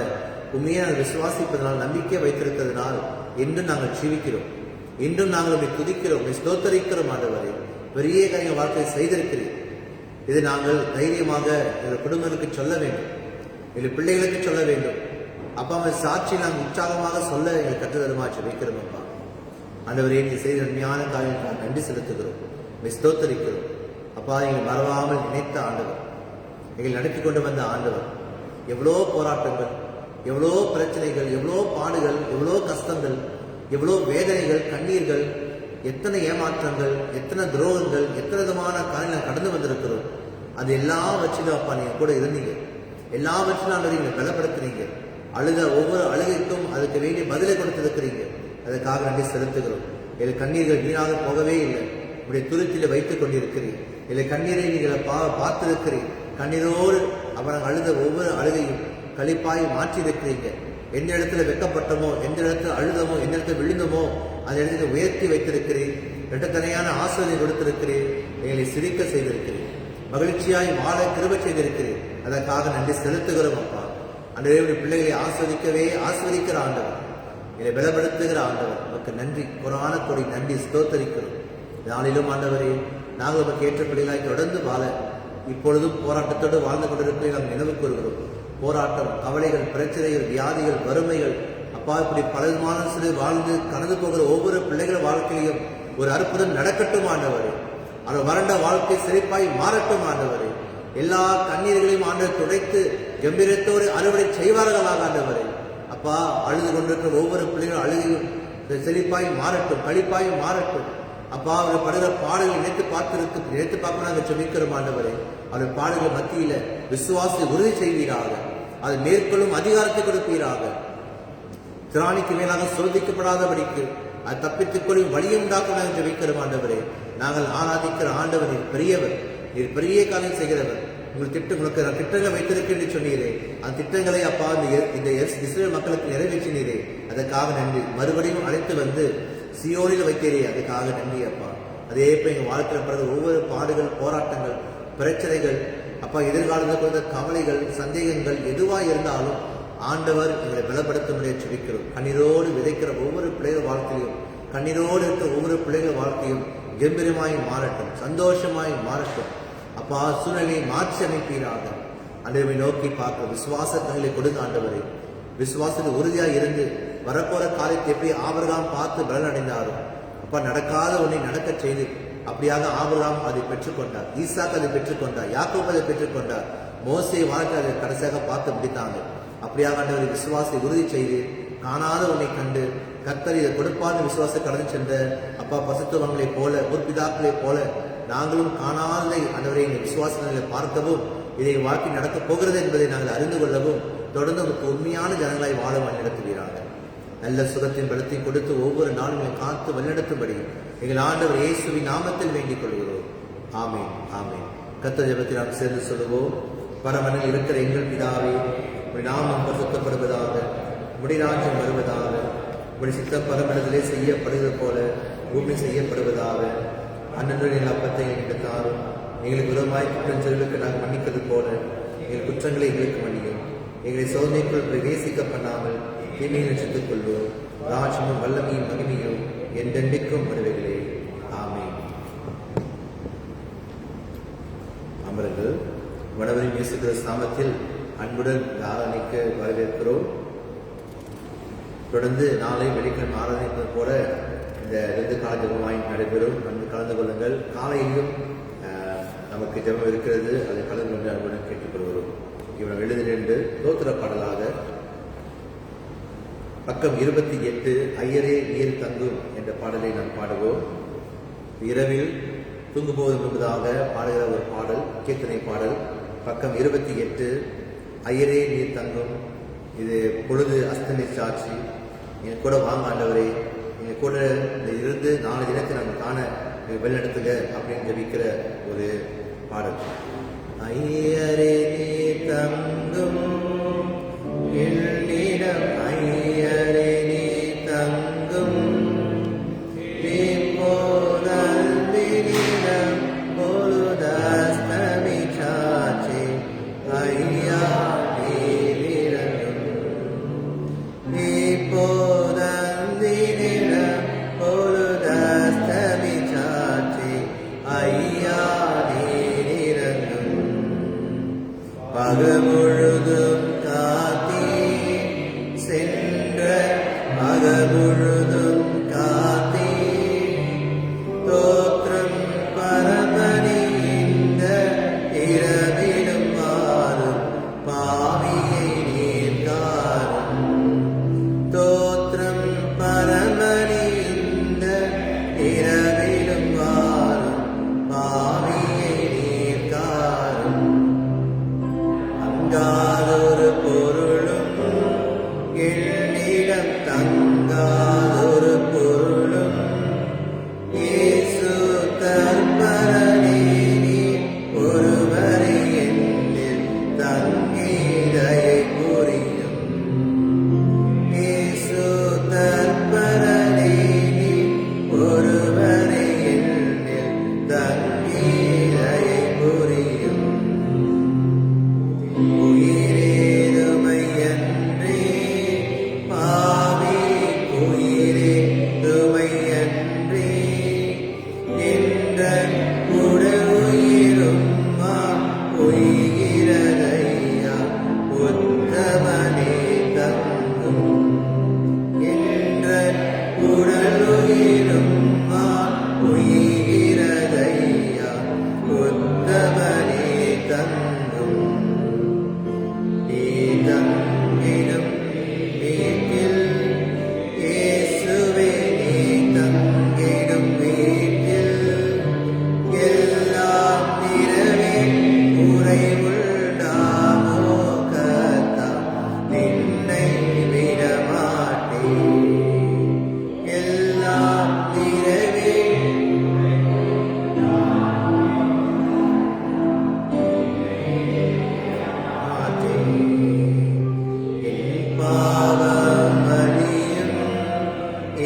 உண்மையை நாங்கள் விசுவாசிப்பதனால், நம்பிக்கை வைத்திருக்கிறதுனால் இன்றும் நாங்கள் ஜீவிக்கிறோம். இன்றும் நாங்கள் உண்மை துதிக்கிறோம், உண்மை ஸ்தோத்தரிக்கிறோம். ஆண்டவரே, பெரிய காரியங்கள் வாழ்க்கையை செய்திருக்கிறேன். இது நாங்கள் தைரியமாக எங்கள் குடும்பங்களுக்கு சொல்ல வேண்டும், எங்கள் பிள்ளைகளுக்கு சொல்ல வேண்டும். அப்பா அம்மா சாட்சி நாங்கள் உற்சாகமாக சொல்ல எங்கள் கற்றுதருமா ஜெபிக்கிறோம். அப்பா ஆண்டவரே, நீ செய்த உண்மையான காரியங்கள் நன்றி செலுத்துகிறோம், ஸ்தோத்தரிக்கிறோம். அப்பா, எங்கள் மறவாமல் நினைத்த ஆண்டவர், எங்கள் நடத்தி கொண்டு வந்த ஆண்டவர், எவ்வளோ போராட்டங்கள், எவ்வளோ பிரச்சனைகள், எவ்வளோ பாடுகள், எவ்வளோ கஷ்டங்கள், எவ்வளோ வேதனைகள், கண்ணீர்கள், எத்தனை ஏமாற்றங்கள், எத்தனை துரோகங்கள், எத்தனை விதமான காரியங்கள் கடந்து வந்திருக்கிறோம். அது எல்லாவற்றிலும் அப்பா நீங்க கூட இருந்தீங்க. எல்லாவற்றிலும் ஆண்டவரே நீங்க பலப்படுத்துறீங்க. அழுத ஒவ்வொரு அழுகைக்கும் அதுக்கு வேண்டிய பதிலை கொடுத்திருக்கிறீங்க. அதற்காக நன்றி செலுத்துகிறோம். எங்கள் கண்ணீர்கள் வீணாக போகவே இல்லை. உடைய துருத்தில வைத்துக் கொண்டிருக்கிறீர். இல்லை கண்ணீரை நீங்கள் பார்த்திருக்கிறீர். கண்ணீரோடு அவன் அழுத ஒவ்வொரு அழுகையும் களிப்பாய் மாற்றி இருக்கிறீங்க. எந்த இடத்துல வெக்கப்பட்டமோ, எந்த இடத்துல அழுதமோ, எந்த இடத்துல விழுந்தமோ அந்த இடத்துல உயர்த்தி வைத்திருக்கிறீர். இரட்டத்தனையான ஆசிரியை கொடுத்திருக்கிறீர். எங்களை சிரிக்க செய்திருக்கிறீர். மகிழ்ச்சியாய் வாழ கிருபை செய்திருக்கிறீர். அதற்காக நன்றி செலுத்துகிறோம். அப்பா ஆண்டவரே, பிள்ளைகளை ஆஸ்வதிக்கிற ஆண்டவர், இதை பலப்படுத்துகிற ஆண்டவர், நமக்கு நன்றி, கொரான கொடி நன்றி ஸ்தோத்தரிக்கிறோம். நாளிலும் ஆண்டவரே, நாங்கள் நமக்கு ஏற்ற பிள்ளைகளாய் தொடர்ந்து வாழ இப்பொழுதும் போராட்டத்தோடு வாழ்ந்து கொண்டிருப்பதை நாம் நினைவு கூறுகிறோம். போராட்டம், கவலைகள், பிரச்சனைகள், வியாதிகள், வறுமைகள், அப்பா இப்படி பலவிதமான சிறு வாழ்ந்து கடந்து போகிற ஒவ்வொரு பிள்ளைகள் வாழ்க்கையிலும் ஒரு அற்புதம் நடக்கட்டும் ஆண்டவரே. அவர் வறண்ட வாழ்க்கை செழிப்பாய் மாறட்டும் ஆண்டவரே. எல்லா கண்ணீர்களையும் ஆண்டவர் துடைத்து கம்பீரத்தோடு அறுவடை செய்வார்களாக ஆண்டவரே. அப்பா, அழுது கொண்டிருக்கிற ஒவ்வொரு பிள்ளைகளும் அழுகையும் செழிப்பாய் மாறட்டும், களிப்பாய் மாறட்டும். அப்பா, அவர் படுகிற பாடல்களை நினைத்து பார்க்க நாங்கள் ஜெபிக்கிறோம் ஆண்டவரே. அவர் பாடல்கள் மத்தியில விசுவாசத்தை உறுதி செய்வீராக. அது மேற்கொள்ளும் அதிகாரத்தை கொடுப்பீராக. திராணிக்கு மேலாக சோதிக்கப்படாதபடிக்கு அது தப்பித்துக் கொள்ளும் வழியை உண்டாக்க நாங்கள் ஜெபிக்கிறோம் ஆண்டவரே. நாங்கள் ஆராதிக்கிற ஆண்டவர் நீர் பெரியவர், நீர் பெரிய காரியம் செய்கிறவர். உங்களுக்கு திட்டங்களை வைத்திருக்கிறேன் என்று சொன்னீரே. அந்த திட்டங்களை அப்பா இந்த இஸ்ரேல் மக்களுக்கு நிறைவேற்றினீரே. அதற்காக நன்றி. மறுபடியும் அழைத்து வந்து சியோனில் வைத்தீரே, அதுக்காக நன்றி அப்பா. அதே போல் எங்கள் வாழ்க்கையில் பிறகு ஒவ்வொரு பாடுகள், போராட்டங்கள், பிரச்சனைகள், அப்பா எதிர்காலத்தில் கொடுத்த கவலைகள், சந்தேகங்கள் எதுவாக இருந்தாலும் ஆண்டவர் எங்களை பலப்படுத்த முடிய ஜெபிக்கிறோம். கண்ணீரோடு விதைக்கிற ஒவ்வொரு பிள்ளைகள் வாழ்க்கையும், கண்ணீரோடு இருக்கிற ஒவ்வொரு பிள்ளைகள் வாழ்க்கையும் கம்பீரமாய் மாறட்டும், சந்தோஷமாய் மாறட்டும். அப்பா, சூழ்நிலையை மாற்றி அமைப்பீராக. ஆண்டவரை நோக்கி பார்க்க விசுவாசங்களை கொடுங்க ஆண்டவரை. விசுவாசத்தில் உறுதியாக இருந்து வரப்போற காரியத்தை எப்படி ஆபிரகாம் பார்த்து பலன் அடைந்தாரோ, அப்பா நடக்காத ஒன்றை நடக்க செய்து அப்படியாக ஆபிரகாம் அதை பெற்றுக்கொண்டார், ஈசாக்கு அதை பெற்றுக்கொண்டார், யாக்கோபு அதை பெற்றுக்கொண்டார், மோசே வாழ்க்கை அதை கடைசியாக பார்த்து முடித்தாங்க. அப்படியாக ஆண்டவரை விசுவாசத்தை உறுதி செய்து காணாத ஒன்றை கண்டு கர்த்தர் இதை கொடுப்பாத விசுவாசம் கடந்து சென்ற அப்பா பசுத்தவங்களை போல, முற்பிதாக்களை போல நாங்களும் காணாததை ஆண்டவரை எங்கள் விசுவாசங்களை பார்க்கவும், இதை வாழ்க்கை நடக்கப் போகிறது என்பதை நாங்கள் அறிந்து கொள்ளவும், தொடர்ந்து உங்களுக்கு உண்மையான ஜனங்களாய் வாழ வழிநடத்துகிறார்கள். நல்ல சுகத்தின் பலத்தை கொடுத்து ஒவ்வொரு நாளும் காத்து வழிநடத்தும்படி எங்கள் ஆண்டவர் இயேசுவின் நாமத்தில் வேண்டிக் கொள்கிறோம். ஆமேன், ஆமேன். கர்த்தர் ஜெபத்தை நாம் சேர்ந்து சொல்லுவோம். பரமனில் இருக்கிற எங்கள் பிதாவே, உடைய நாமம் பரிசுத்தப்படுவதாக, உடைய ராஜ்யம் வருவதாக, உடைய சித்தம் பரமனிலே செய்யப்படுவது போல பூமி செய்யப்படுவதாக. அன்றைய அப்பத்தை எங்களுக்கு தாரும். எங்களுக்கு விரோதமாய் குற்றம் செய்வதற்கு நாங்கள் மன்னிப்பது போல எங்கள் குற்றங்களை எங்களுக்கு மன்னியும். எங்களை சோதனைக்குள் பிரவேசிக்க பண்ணாமல் தீமையை ரட்சித்துக் கொள்வோம். ராஜ்யமும் வல்லமையும் மகிமையும் என்றென்றைக்கும் வருவர்களே. ஆமென். அமருங்கள். வடவரின் இயேசு கிறிஸ்து நாமத்தில் அன்புடன் ஆராதனைக்கு வரவேற்கிறோம். தொடர்ந்து நாளை வெள்ளிக்கிழமை ஆராதனை போல இந்த 2 கால ஜெபமாய் நடைபெறும். வந்து கலந்து கொள்ளுங்கள். காலையிலும் நமக்கு ஜெபம் இருக்கிறது, அதை கலந்து கொண்டு அன்புடன் கேட்டுக்கொள்கிறோம். இவன் எழுதிலிருந்து தோத்திர பாடலாக பக்கம் 28 ஐயரே நீர் தங்கும் என்ற பாடலை நாம் பாடுவோம். இரவில் தூங்கும்போது முன்பதாக பாடுகிற ஒரு பாடல், கீர்த்தனை பாடல். பக்கம் 28 ஐயரே நீர் தங்கும். இது பொழுது அஸ்தமி சாட்சி. என் கூட வாங்க ஆண்டவரே, எங்கள் கூட இருந்து 4 தினத்தை நம்ம காண வழிநடத்துங்க அப்படின்னு ஜெபிக்கிற ஒரு பாடல். ஐயரே நீர் தங்கும் என்னிடம், ஐயரே நீர் தங்கும் பொழுது அஸ்தமி சாட்சி. ஐயா அகமுழுதும் காத்தே சென்ற அகமுழுதும் காத்தே தோற்றம் பரமனே இந்த இரவிலும் மாறும் பாவியை நீர்காரும் தோற்றம் பரமனே இந்த இரவிலும் மாறும் பாவியை நீர்காரும் அங்காதொரு பொருளும் என்னிடம் தங்காதொரு பொருளும் இயேசு தற்பரனே நீர் ஒருவரே என்னில் தங்கிதயை புரியும் இயேசு தற்பரனே நீர் ஒருவரே என்னில் தங்கிதயை புரியும் உயிரேதுமையன்றே பாவி உயிரேதுமையன்றே என்ற உடலுயிரும் உயிரதையா உத்தமனே தங்கும் என்ற உடலுயிரும் உயிரதையா உத்தமனே தங்கும் நீதங்கிடும் வீட்டில் இயேசுவே நீதங்கிடும் வீட்டில் எல்லாம் நிறவே குறைவுண்டாமோ கர்த்தா நின்னை விடமாட்டேன் எல்லாம் நிறவே என் பாவம் அழியும்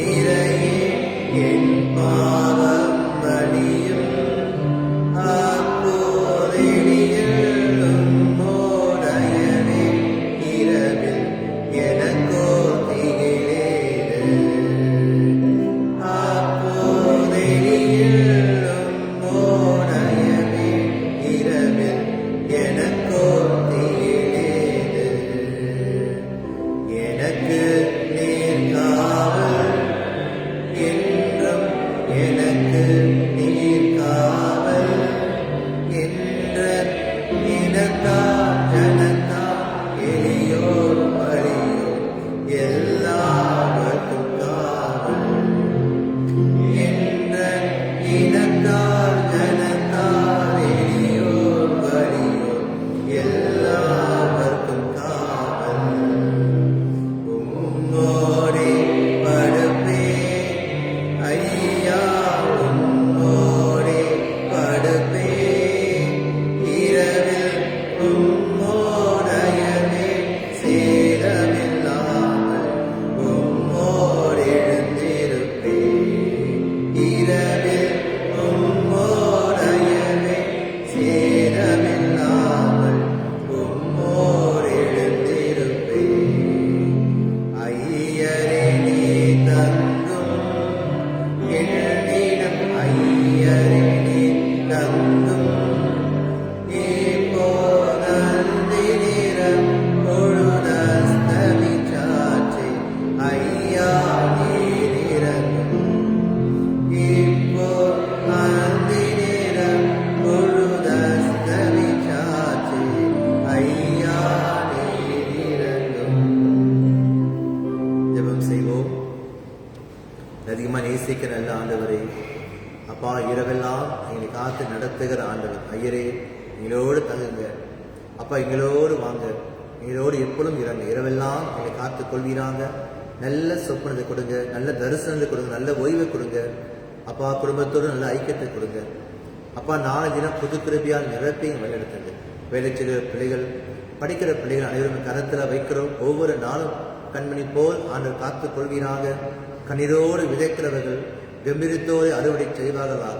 இறையே என் பாவம் அழியும் அப்போதெளியலும் மோடையவே இரவில் எனக்கோ திகிலேது அப்போதெளியலும் மோடையவே இரவில் எனக்கோ திகிலேது எனக்கு நீர் காவல் என்றும் எனக்கு நீர் காவல் என்ற இனத்தா ஜனத்தா எளியோர் வலியோர் எல்லாவர்க்கும் காவல் என்ற இனத்தார் ஜனத்தார் எளியோர் வலியோர் எல்லாவர்க்கும் காவல் உம்மோடே படுப்பே ஐயா உம்மோடே படுப்பே இரவில் உம்மோடையவே சேதமில்லாமல் உம்மோடு எழுந்திருப்பே இரவில் உம்மோடையவே சேதமில்லாமல் உம்மோடு எழுந்திருப்பே ஐயரே நீ தங்கும் என்னிடம் ஐயரே நீ தங்கும் இப்போதந்தி நிறம் பொழுதஸ்தமிச்சாச்சே ஐயா நீர் இறங்கும் இப்போ அந்தி நிறம் பொழுதஸ்தமிச்சாச்சே ஐயா நீர் இறங்கும் ஜெபம் செய்வோம். அதிகமாக நேசிக்க நல்ல ஆண்டவரே, அப்பா இரவெல்லாம் எங்களை காத்து நடத்துகிற ஆண்டவர் ஐயரே எங்களோடு தங்குங்க அப்பா, எங்களோடு வாங்க, எங்களோடு எப்பொழுதும் இறங்க, இரவெல்லாம் எங்களை காத்து கொள்வீராங்க. நல்ல சொப்பனத்தை கொடுங்க, நல்ல தரிசனத்தை கொடுங்க, நல்ல ஓய்வை கொடுங்க அப்பா, குடும்பத்தோடு நல்ல ஐக்கியத்தை கொடுங்க அப்பா. நாளை தினம் புது கிருபையால் நிரப்பையும் வழிநடத்துங்க. வேலை செய்கிற பிள்ளைகள், படிக்கிற பிள்ளைகள் அனைவரும் கரத்தில் வைக்கிறோம். ஒவ்வொரு நாளும் கண்மணி போல் ஆண்டவர் காத்து கொள்வீராக. கண்ணீரோடு விதைக்கிறவர்கள் கம்பீரத்தோடு அறுவடை செய்வார்களாக.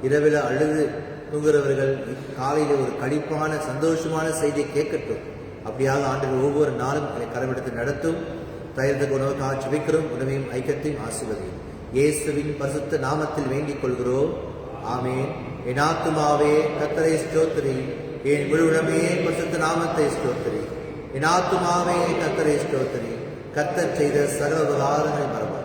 இரவில் அழுது தூங்குகிறவர்கள் காலையில் ஒரு கழிப்பான சந்தோஷமான செய்தியை கேட்கட்டும். அப்படியாக ஆண்டவர் ஒவ்வொரு நாளும் என்னை கரவெடுத்து நடத்தும். தயர்ந்த உணவு காட்சி வைக்கிறோம். உணவையும் ஐக்கியத்தையும் ஆசீர்வதியும் இயேசுவின் பரிசுத்த நாமத்தில் வேண்டிக் கொள்கிறோம். ஆமென். என் ஆத்துமாவே கர்த்தரை ஸ்தோத்திரி, என் முழு உடமையே பரிசுத்த நாமத்தை ஸ்தோத்திரி. என் ஆத்துமாவே கர்த்தரை ஸ்தோத்திரி. கர்த்தர் செய்த சர்வ உபகாரங்களை மறவாதே.